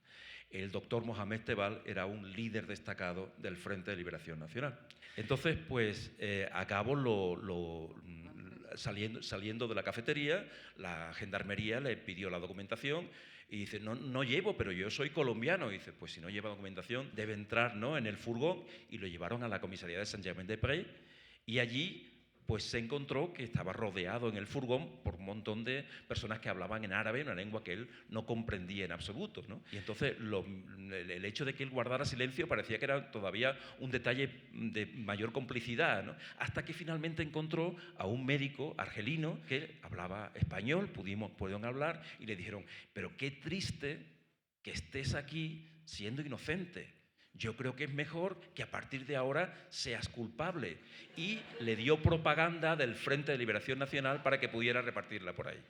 El doctor Mohamed Tebal era un líder destacado del Frente de Liberación Nacional. Entonces, pues, a Gabo saliendo de la cafetería, la gendarmería le pidió la documentación y dice, no llevo, pero yo soy colombiano. Y dice, pues si no lleva documentación, debe entrar, ¿no?, en el furgón, y lo llevaron a la comisaría de Saint-Germain-des-Prés y allí pues se encontró que estaba rodeado en el furgón por un montón de personas que hablaban en árabe, una lengua que él no comprendía en absoluto, ¿no? Y entonces el hecho de que él guardara silencio parecía que era todavía un detalle de mayor complicidad, ¿no? Hasta que finalmente encontró a un médico argelino que hablaba español, pudieron hablar y le dijeron, pero qué triste que estés aquí siendo inocente. Yo creo que es mejor que a partir de ahora seas culpable. Y le dio propaganda del Frente de Liberación Nacional para que pudiera repartirla por ahí.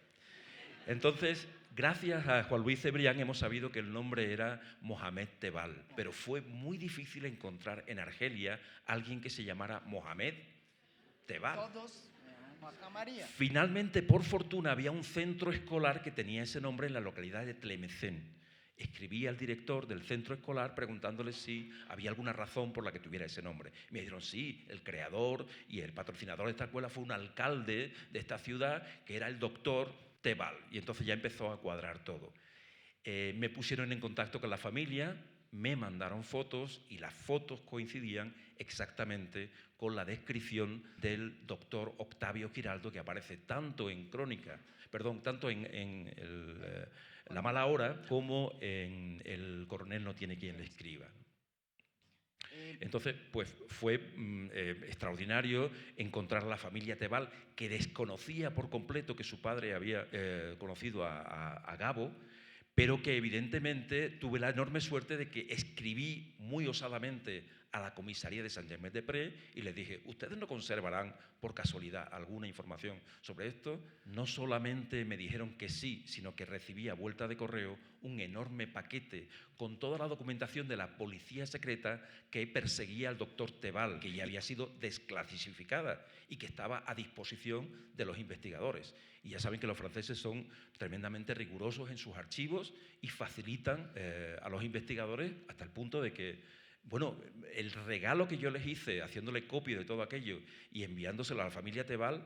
Entonces, gracias a Juan Luis Cebrián hemos sabido que el nombre era Mohamed Tebal, pero fue muy difícil encontrar en Argelia alguien que se llamara Mohamed Tebal. Todos, acá María. Finalmente, por fortuna, había un centro escolar que tenía ese nombre en la localidad de Tlemcen. Escribí al director del centro escolar preguntándole si había alguna razón por la que tuviera ese nombre. Me dijeron, sí, el creador y el patrocinador de esta escuela fue un alcalde de esta ciudad que era el doctor Tebal. Y entonces ya empezó a cuadrar todo. Me pusieron en contacto con la familia, me mandaron fotos y las fotos coincidían exactamente con la descripción del doctor Octavio Giraldo que aparece tanto en La mala hora como en El coronel no tiene quien le escriba. Entonces, pues fue extraordinario encontrar a la familia Tebal, que desconocía por completo que su padre había conocido a Gabo, pero que evidentemente tuve la enorme suerte de que escribí muy osadamente a la comisaría de Saint-Germain-des-Prés y les dije, ¿ustedes no conservarán por casualidad alguna información sobre esto? No solamente me dijeron que sí, sino que recibí a vuelta de correo un enorme paquete con toda la documentación de la policía secreta que perseguía al doctor Tebal, que ya había sido desclasificada y que estaba a disposición de los investigadores. Y ya saben que los franceses son tremendamente rigurosos en sus archivos y facilitan a los investigadores hasta el punto de que, bueno, el regalo que yo les hice haciéndole copia de todo aquello y enviándoselo a la familia Tebal,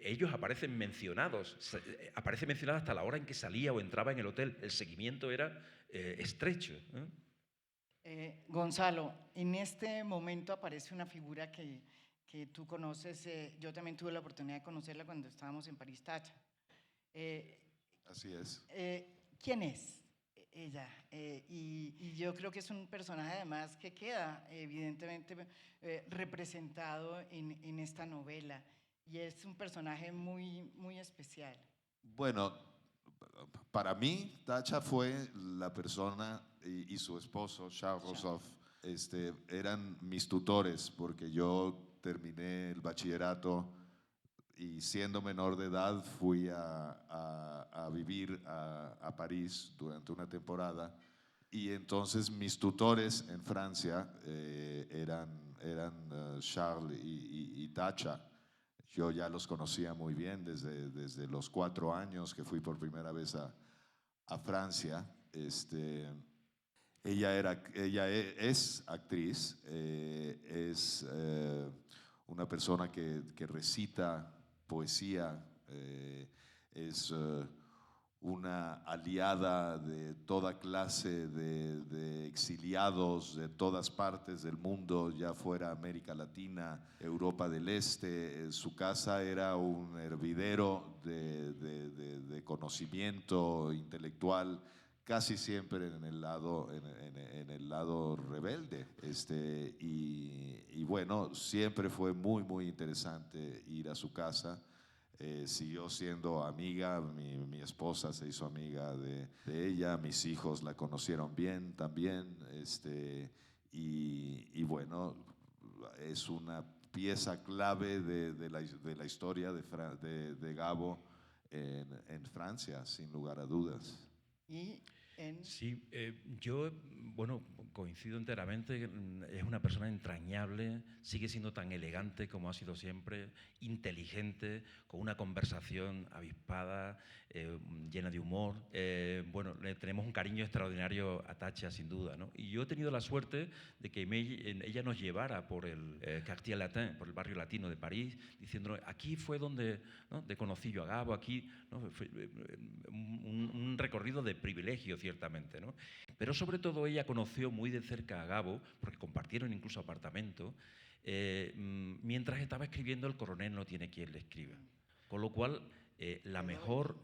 ellos aparecen mencionados hasta la hora en que salía o entraba en el hotel. El seguimiento era estrecho. Gonzalo, en este momento aparece una figura que tú conoces, yo también tuve la oportunidad de conocerla cuando estábamos en París Tacha. Así es. ¿Quién es ella? Y yo creo que es un personaje además que queda evidentemente representado en esta novela y es un personaje muy, muy especial. Bueno, para mí, Tacha fue la persona y su esposo, Charles Rossoff, eran mis tutores porque yo terminé el bachillerato y siendo menor de edad fui a vivir a París durante una temporada y entonces mis tutores en Francia eran Charles y Tacha. Yo ya los conocía muy bien desde los 4 años que fui por primera vez a Francia. Ella es actriz, es una persona que recita poesía, es una aliada de toda clase de exiliados de todas partes del mundo, ya fuera América Latina, Europa del Este. Su casa era un hervidero de conocimiento intelectual, casi siempre en el lado rebelde. Y bueno, siempre fue muy, muy interesante ir a su casa. Siguió siendo amiga, mi esposa se hizo amiga de ella, mis hijos la conocieron bien también, y bueno, es una pieza clave de la historia de Gabo en Francia, sin lugar a dudas. Sí, yo, bueno, coincido enteramente, es una persona entrañable, sigue siendo tan elegante como ha sido siempre, inteligente, con una conversación avispada, llena de humor. Bueno, le tenemos un cariño extraordinario a Tacha, sin duda, ¿no? Y yo he tenido la suerte de que ella nos llevara por el Quartier Latin, por el barrio latino de París, diciéndonos, aquí fue donde, ¿no?, conocí yo a Gabo, aquí, ¿no?, fue un recorrido de privilegio, ciertamente, ¿no? Pero sobre todo ella conoció muy de cerca a Gabo, porque compartieron incluso apartamento, mientras estaba escribiendo El coronel no tiene quien le escriba. Con lo cual, la mejor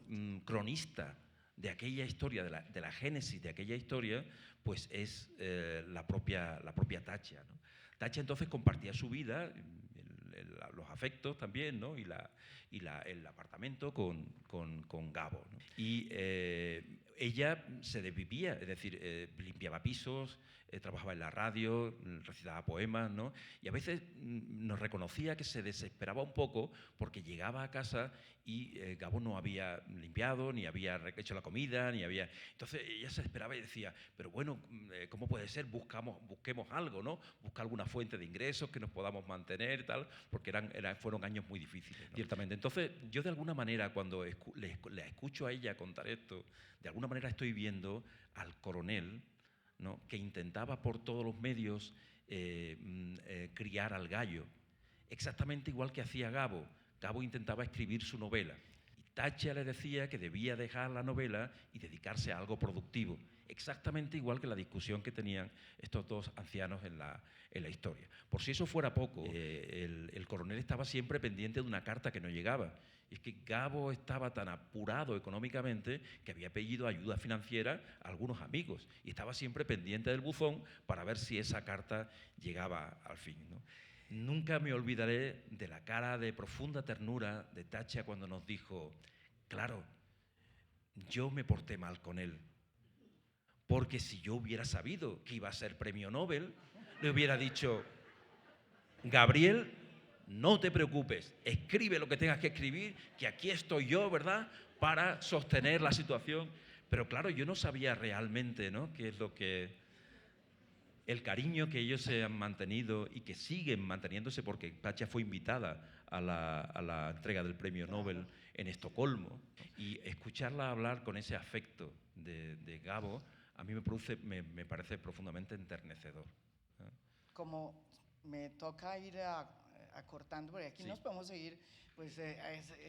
cronista de aquella historia, de la génesis de aquella historia, pues es la propia Tacha, ¿no? Tacha entonces compartía su vida, los afectos también, ¿no?, y el apartamento con Gabo, ¿no? Y ella se desvivía, es decir, limpiaba pisos, trabajaba en la radio, recitaba poemas, ¿no? Y a veces nos reconocía que se desesperaba un poco porque llegaba a casa y Gabo no había limpiado, ni había hecho la comida, ni había... Entonces ella se esperaba y decía, pero bueno, ¿cómo puede ser? Busquemos algo, ¿no? Buscar alguna fuente de ingresos que nos podamos mantener, tal, porque fueron años muy difíciles, ¿no?, ciertamente. Entonces yo de alguna manera cuando la escucho a ella contar esto, de alguna manera estoy viendo al coronel, ¿no?, que intentaba por todos los medios criar al gallo, exactamente igual que hacía Gabo. Gabo intentaba escribir su novela y Tacha le decía que debía dejar la novela y dedicarse a algo productivo, exactamente igual que la discusión que tenían estos dos ancianos en la historia. Por si eso fuera poco, el coronel estaba siempre pendiente de una carta que no llegaba. Y es que Gabo estaba tan apurado económicamente que había pedido ayuda financiera a algunos amigos y estaba siempre pendiente del buzón para ver si esa carta llegaba al fin, ¿no? Nunca me olvidaré de la cara de profunda ternura de Tacha cuando nos dijo, claro, yo me porté mal con él. Porque si yo hubiera sabido que iba a ser premio Nobel, le hubiera dicho, Gabriel, no te preocupes, escribe lo que tengas que escribir, que aquí estoy yo, ¿verdad?, para sostener la situación. Pero claro, yo no sabía realmente, ¿no?, qué es lo que... El cariño que ellos se han mantenido y que siguen manteniéndose, porque Pacha fue invitada a la entrega del premio Nobel en Estocolmo, y escucharla hablar con ese afecto de Gabo, a mí me parece profundamente enternecedor. Como me toca ir acortando, porque aquí Sí. nos podemos seguir, pues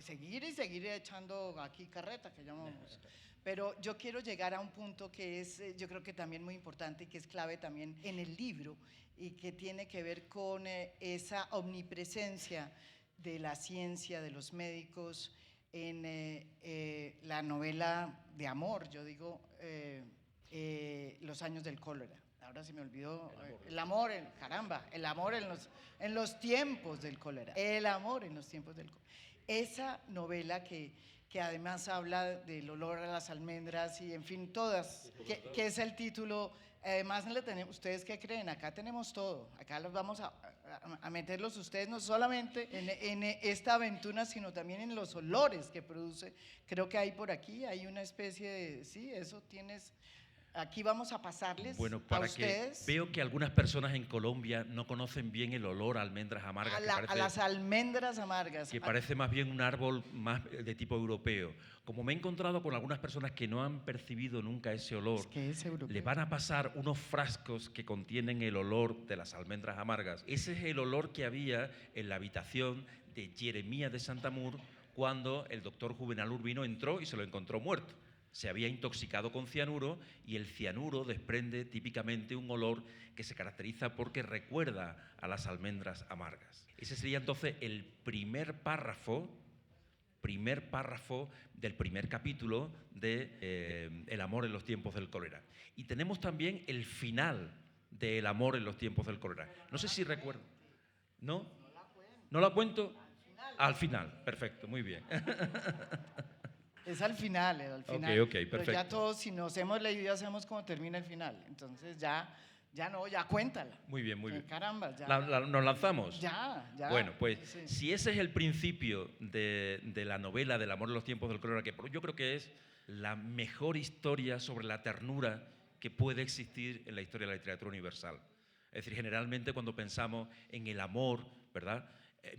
seguir y seguir echando aquí carreta, que llamamos. Pero yo quiero llegar a un punto que es, yo creo que también muy importante y que es clave también en el libro y que tiene que ver con esa omnipresencia de la ciencia, de los médicos en la novela de amor, yo digo, Los años del cólera. Ahora se me olvidó, el amor, caramba, el amor en los tiempos del cólera, el amor en los tiempos del cólera. Esa novela que además habla del olor a las almendras y en fin, todas, que es el título. Además, ¿ustedes qué creen? Acá tenemos todo, acá los vamos a meterlos ustedes no solamente en esta aventura, sino también en los olores que produce. Creo que hay por aquí, hay una especie de, sí, eso tienes... Aquí vamos a pasarles bueno, a ustedes. Veo que algunas personas en Colombia no conocen bien el olor a almendras amargas. A las almendras amargas. Que parece más bien un árbol más de tipo europeo. Como me he encontrado con algunas personas que no han percibido nunca ese olor, Es que es europeo. le van a pasar unos frascos que contienen el olor de las almendras amargas. Ese es el olor que había en la habitación de Jeremías de Santamur cuando el doctor Juvenal Urbino entró y se lo encontró muerto. Se había intoxicado con cianuro y el cianuro desprende típicamente un olor que se caracteriza porque recuerda a las almendras amargas. Ese sería entonces el primer párrafo del primer capítulo de El amor en los tiempos del cólera. Y tenemos también el final de El amor en los tiempos del cólera. No sé si recuerdan. ¿No? ¿No la cuento? Al final, perfecto, muy bien. Es al final, Ok, Pero perfecto. ya todos, si nos hemos leído, ya sabemos cómo termina el final. Entonces ya cuéntala. Muy bien, muy bien. Caramba, ya. ¿Nos lanzamos? Ya. Bueno, pues Sí. si ese es el principio de la novela del amor en los tiempos del cólera, que yo creo que es la mejor historia sobre la ternura que puede existir en la historia de la literatura universal. Es decir, generalmente cuando pensamos en el amor, ¿verdad?,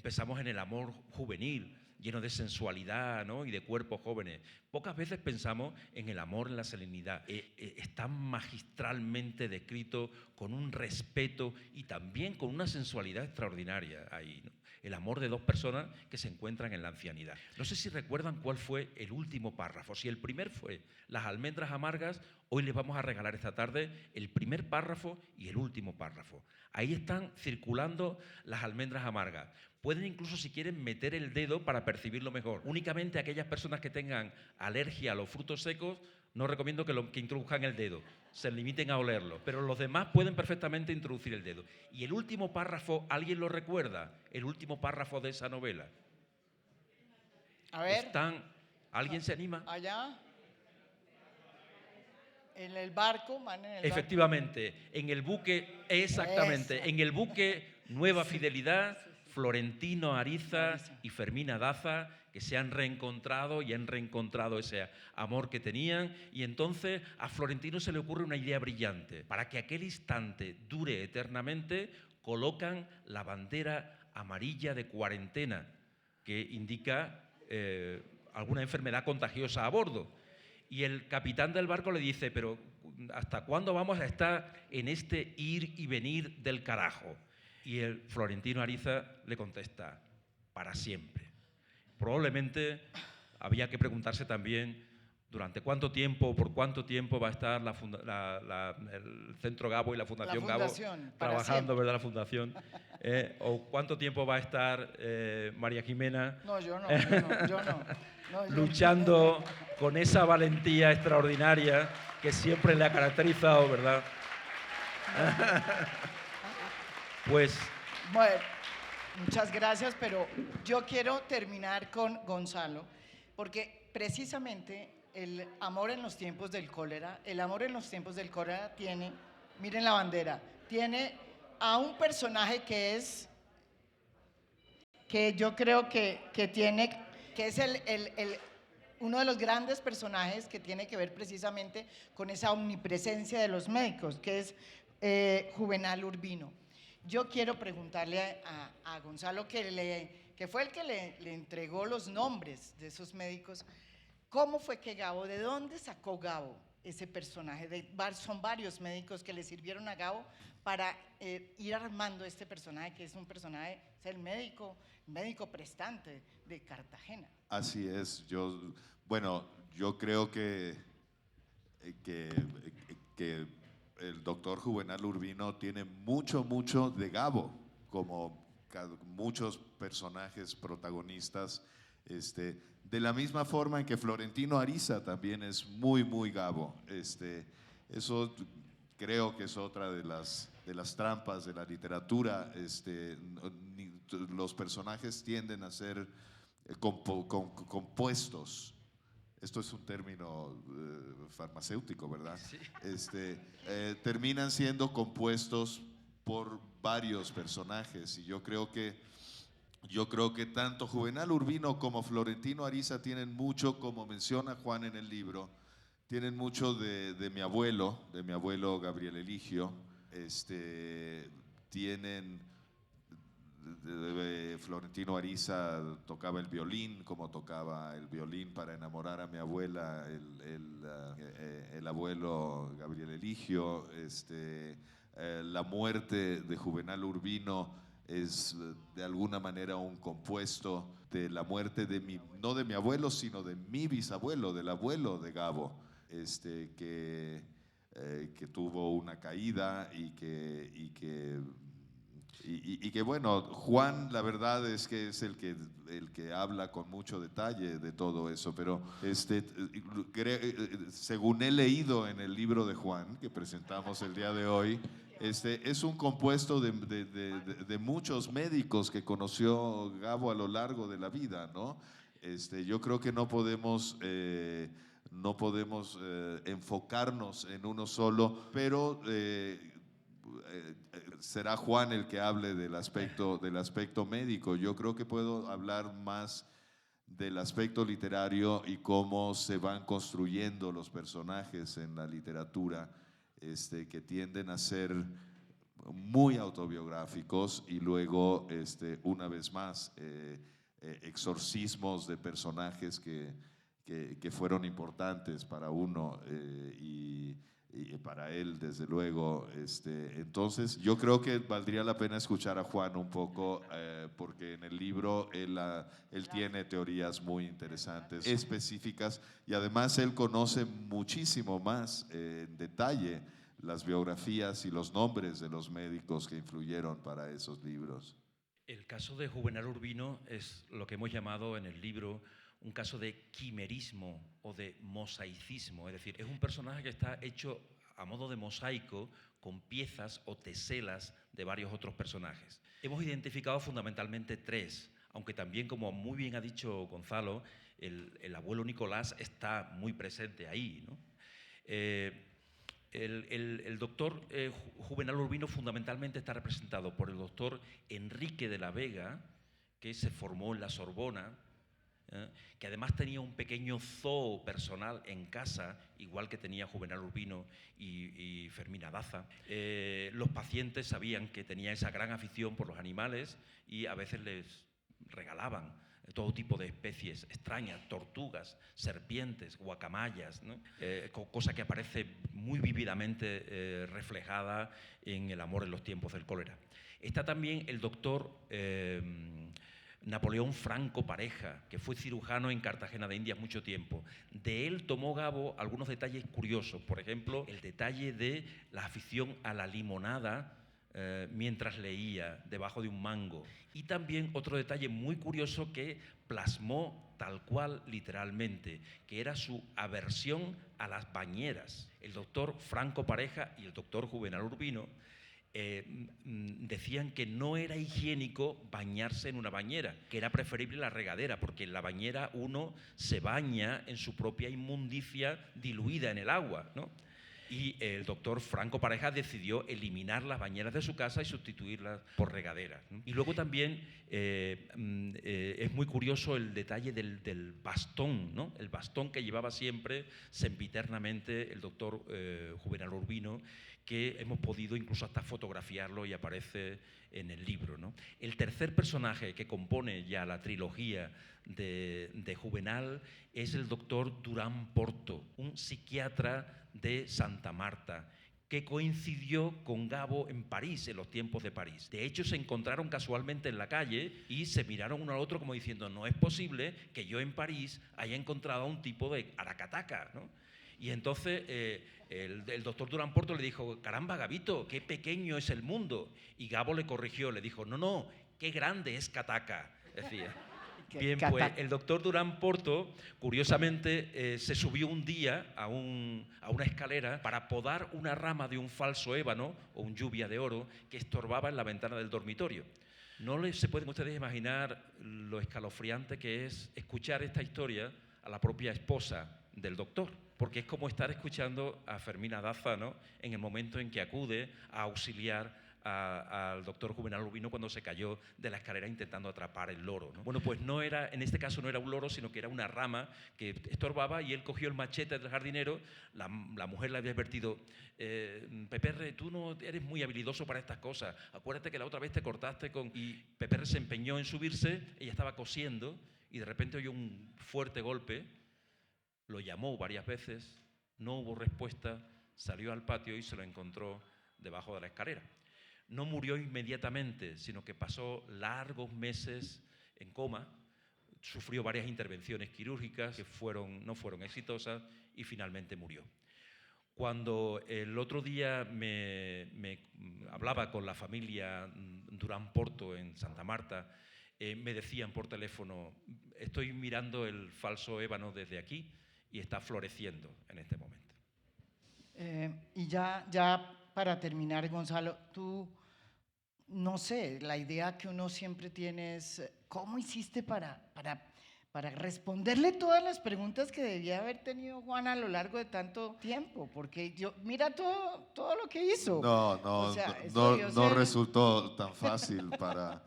pensamos en el amor juvenil, lleno de sensualidad, ¿no?, y de cuerpos jóvenes. Pocas veces pensamos en el amor en la serenidad. Está magistralmente descrito con un respeto y también con una sensualidad extraordinaria ahí, ¿no? El amor de dos personas que se encuentran en la ancianidad. No sé si recuerdan cuál fue el último párrafo. Si el primer fue Las almendras amargas, hoy les vamos a regalar esta tarde el primer párrafo y el último párrafo. Ahí están circulando las almendras amargas. Pueden incluso, si quieren, meter el dedo para percibirlo mejor. Únicamente aquellas personas que tengan alergia a los frutos secos, no recomiendo que introduzcan el dedo, se limiten a olerlo, pero los demás pueden perfectamente introducir el dedo. Y el último párrafo, ¿alguien lo recuerda? El último párrafo de esa novela. A ver. ¿Alguien se anima? Allá. En el barco, van en el Efectivamente, en el buque, exactamente, Eso. en el buque Nueva Fidelidad, Florentino Ariza y Fermina Daza, que se han reencontrado y han reencontrado ese amor que tenían, y entonces a Florentino se le ocurre una idea brillante. Para que aquel instante dure eternamente, colocan la bandera amarilla de cuarentena, que indica alguna enfermedad contagiosa a bordo. Y el capitán del barco le dice, pero ¿hasta cuándo vamos a estar en este ir y venir del carajo? Y el Florentino Ariza le contesta, para siempre. Probablemente había que preguntarse también durante cuánto tiempo o por cuánto tiempo va a estar el Centro Gabo y la Fundación Gabo trabajando, ¿verdad? La fundación. O cuánto tiempo va a estar María Jimena No, yo no. luchando con esa valentía extraordinaria que siempre le ha caracterizado, ¿verdad? Pues... Bueno, muchas gracias, pero yo quiero terminar con Gonzalo, porque precisamente el amor en los tiempos del cólera. El amor en los tiempos del cólera tiene, miren la bandera, tiene a un personaje que yo creo que es uno de los grandes personajes que tiene que ver precisamente con esa omnipresencia de los médicos, que es Juvenal Urbino. Yo quiero preguntarle a Gonzalo, que fue el que le entregó los nombres de esos médicos, ¿cómo fue que Gabo, de dónde sacó Gabo ese personaje? Son varios médicos que le sirvieron a Gabo para ir armando este personaje, que es un personaje, es el médico prestante de Cartagena. Así es. Yo creo que el doctor Juvenal Urbino tiene mucho de Gabo, como muchos personajes protagonistas, de la misma forma en que Florentino Ariza también es muy Gabo. Eso creo que es otra de las trampas de la literatura. Los personajes tienden a ser compuestos. Esto es un término farmacéutico, ¿verdad? Sí. Terminan siendo compuestos por varios personajes, y yo creo que tanto Juvenal Urbino como Florentino Ariza tienen mucho, como menciona Juan en el libro, tienen mucho de mi abuelo Gabriel Eligio. Florentino Ariza tocaba el violín, como tocaba el violín para enamorar a mi abuela, el abuelo Gabriel Eligio. La muerte de Juvenal Urbino es de alguna manera un compuesto de la muerte no de mi abuelo, sino de mi bisabuelo, del abuelo de Gabo, que tuvo una caída y que bueno, Juan, la verdad es que es el que habla con mucho detalle de todo eso, pero según he leído en el libro de Juan, que presentamos el día de hoy, es un compuesto de muchos médicos que conoció Gabo a lo largo de la vida, ¿no? Yo creo que no podemos enfocarnos en uno solo, pero será Juan el que hable del aspecto médico. Yo creo que puedo hablar más del aspecto literario y cómo se van construyendo los personajes en la literatura, que tienden a ser muy autobiográficos y luego, una vez más, exorcismos de personajes que fueron importantes para uno y para él, desde luego. Entonces, yo creo que valdría la pena escuchar a Juan un poco, porque en el libro él tiene teorías muy interesantes, específicas, y además él conoce muchísimo más en detalle las biografías y los nombres de los médicos que influyeron para esos libros. El caso de Juvenal Urbino es lo que hemos llamado en el libro un caso de quimerismo o de mosaicismo, es decir, es un personaje que está hecho a modo de mosaico con piezas o teselas de varios otros personajes. Hemos identificado fundamentalmente tres, aunque también, como muy bien ha dicho Gonzalo, el abuelo Nicolás está muy presente ahí, ¿no? El doctor Juvenal Urbino fundamentalmente está representado por el doctor Enrique de la Vega, que se formó en la Sorbona, que además tenía un pequeño zoo personal en casa, igual que tenía Juvenal Urbino y Fermina Daza. Los pacientes sabían que tenía esa gran afición por los animales y a veces les regalaban todo tipo de especies extrañas, tortugas, serpientes, guacamayas, ¿no? Cosa que aparece muy vívidamente reflejada en el amor en los tiempos del cólera. Está también el doctor Napoleón Franco Pareja, que fue cirujano en Cartagena de Indias mucho tiempo. De él tomó Gabo algunos detalles curiosos, por ejemplo, el detalle de la afición a la limonada mientras leía debajo de un mango. Y también otro detalle muy curioso que plasmó tal cual literalmente, que era su aversión a las bañeras. El doctor Franco Pareja y el doctor Juvenal Urbino decían que no era higiénico bañarse en una bañera, que era preferible la regadera, porque en la bañera uno se baña en su propia inmundicia diluida en el agua, ¿no? Y el doctor Franco Pareja decidió eliminar las bañeras de su casa y sustituirlas por regaderas, ¿no? Y luego también es muy curioso el detalle del bastón, ¿no? El bastón que llevaba siempre sempiternamente el doctor Juvenal Urbino, que hemos podido incluso hasta fotografiarlo y aparece en el libro, ¿no? El tercer personaje que compone ya la trilogía de Juvenal es el doctor Durán Porto, un psiquiatra de Santa Marta, que coincidió con Gabo en París, en los tiempos de París. De hecho, se encontraron casualmente en la calle y se miraron uno al otro como diciendo, no es posible que yo en París haya encontrado a un tipo de aracataca, ¿no? Y entonces el doctor Durán Porto le dijo, caramba, Gabito, qué pequeño es el mundo. Y Gabo le corrigió, le dijo, no, qué grande es Cataca, decía. Bien, pues el doctor Durán Porto, curiosamente, se subió un día a una escalera para podar una rama de un falso ébano o un lluvia de oro que estorbaba en la ventana del dormitorio. No se pueden ustedes imaginar lo escalofriante que es escuchar esta historia a la propia esposa del doctor, porque es como estar escuchando a Fermina Daza, ¿no?, en el momento en que acude a auxiliar al doctor Juvenal Urbino cuando se cayó de la escalera intentando atrapar el loro, ¿no? Bueno, pues no era, en este caso no era un loro, sino que era una rama que estorbaba y él cogió el machete del jardinero. La mujer le había advertido, Peperre, tú no eres muy habilidoso para estas cosas, acuérdate que la otra vez te cortaste con... Y Peperre se empeñó en subirse, ella estaba cosiendo y de repente oyó un fuerte golpe, lo llamó varias veces, no hubo respuesta, salió al patio y se lo encontró debajo de la escalera. No murió inmediatamente, sino que pasó largos meses en coma, sufrió varias intervenciones quirúrgicas que no fueron exitosas y finalmente murió. Cuando el otro día me hablaba con la familia Durán Porto en Santa Marta, me decían por teléfono, estoy mirando el falso ébano desde aquí y está floreciendo en este momento. Y ya para terminar, Gonzalo, tú, no sé, la idea que uno siempre tiene es, ¿cómo hiciste para responderle todas las preguntas que debía haber tenido Juan a lo largo de tanto tiempo? Porque mira todo lo que hizo. O sea, no resultó tan fácil para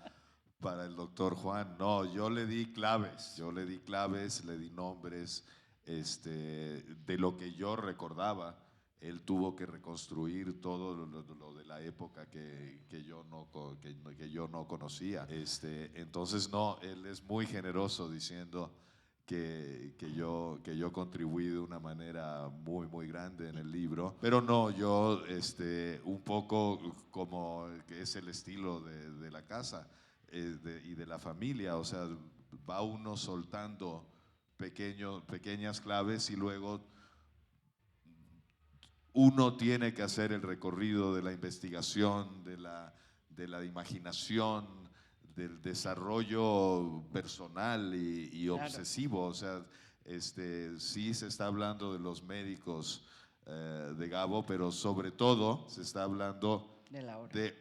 el doctor Juan. No, yo le di claves, le di nombres de lo que yo recordaba. Él tuvo que reconstruir todo lo de la época que yo no conocía. Entonces, no, él es muy generoso diciendo que yo contribuí de una manera muy, muy grande en el libro. Pero no, yo un poco como que es el estilo de la casa y de la familia. O sea, va uno soltando pequeñas claves y luego uno tiene que hacer el recorrido de la investigación, de la imaginación, del desarrollo personal y Claro. obsesivo. O sea, sí se está hablando de los médicos de Gabo, pero sobre todo se está hablando de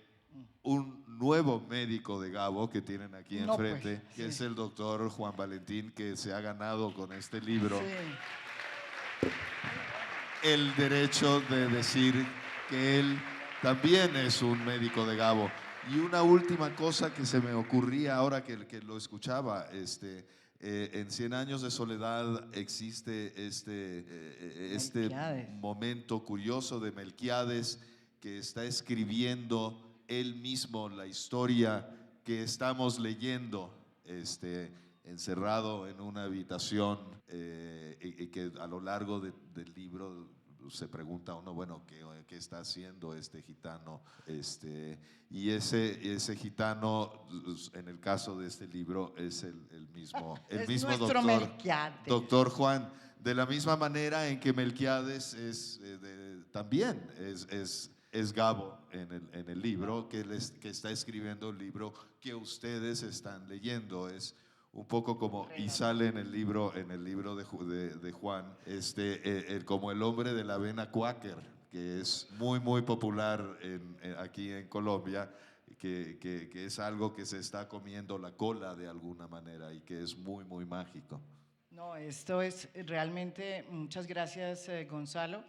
un nuevo médico de Gabo que tienen aquí enfrente, pues, que es el doctor Juan Valentín, que se ha ganado con este libro el derecho de decir que él también es un médico de Gabo. Y una última cosa que se me ocurría ahora que lo escuchaba, en 100 años de soledad existe este momento curioso de Melquiades, que está escribiendo él mismo la historia que estamos leyendo, encerrado en una habitación, y que a lo largo del libro se pregunta uno, bueno, ¿qué está haciendo este gitano? Y ese gitano, en el caso de este libro, es el mismo doctor Juan. De la misma manera en que Melquiades también es Gabo en el libro, que está escribiendo el libro que ustedes están leyendo. Es un poco como, y sale en el libro de Juan, como el hombre de la avena cuáquer, que es muy, muy popular aquí en Colombia, que es algo que se está comiendo la cola de alguna manera y que es muy, muy mágico. No, esto es realmente, muchas gracias, Gonzalo.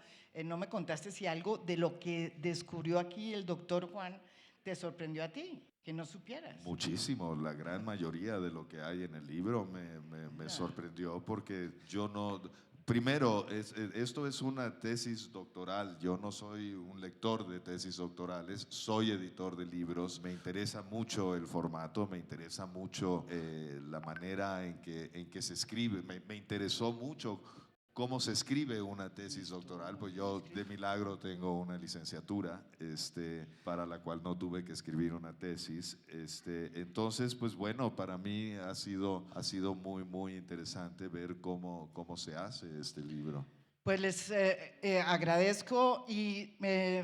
No me contaste si algo de lo que descubrió aquí el doctor Juan te sorprendió a ti, que no supieras. Muchísimo, la gran mayoría de lo que hay en el libro me sorprendió porque yo no... Primero, esto es una tesis doctoral, yo no soy un lector de tesis doctorales, soy editor de libros, me interesa mucho el formato, me interesa mucho la manera en que se escribe, me interesó mucho cómo se escribe una tesis doctoral, pues yo de milagro tengo una licenciatura para la cual no tuve que escribir una tesis. Entonces, pues bueno, para mí ha sido muy, muy interesante ver cómo se hace este libro. Pues les agradezco y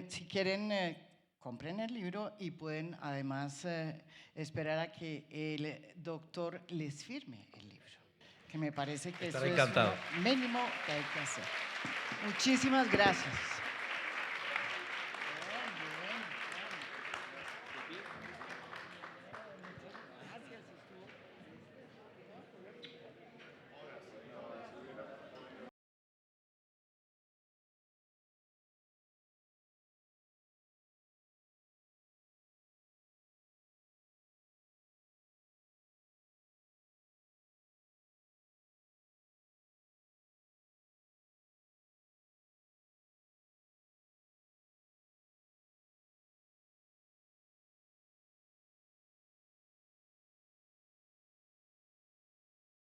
si quieren, compren el libro y pueden además esperar a que el doctor les firme el libro, que me parece que Estaré eso encantado. es lo mínimo que hay que hacer. Muchísimas gracias.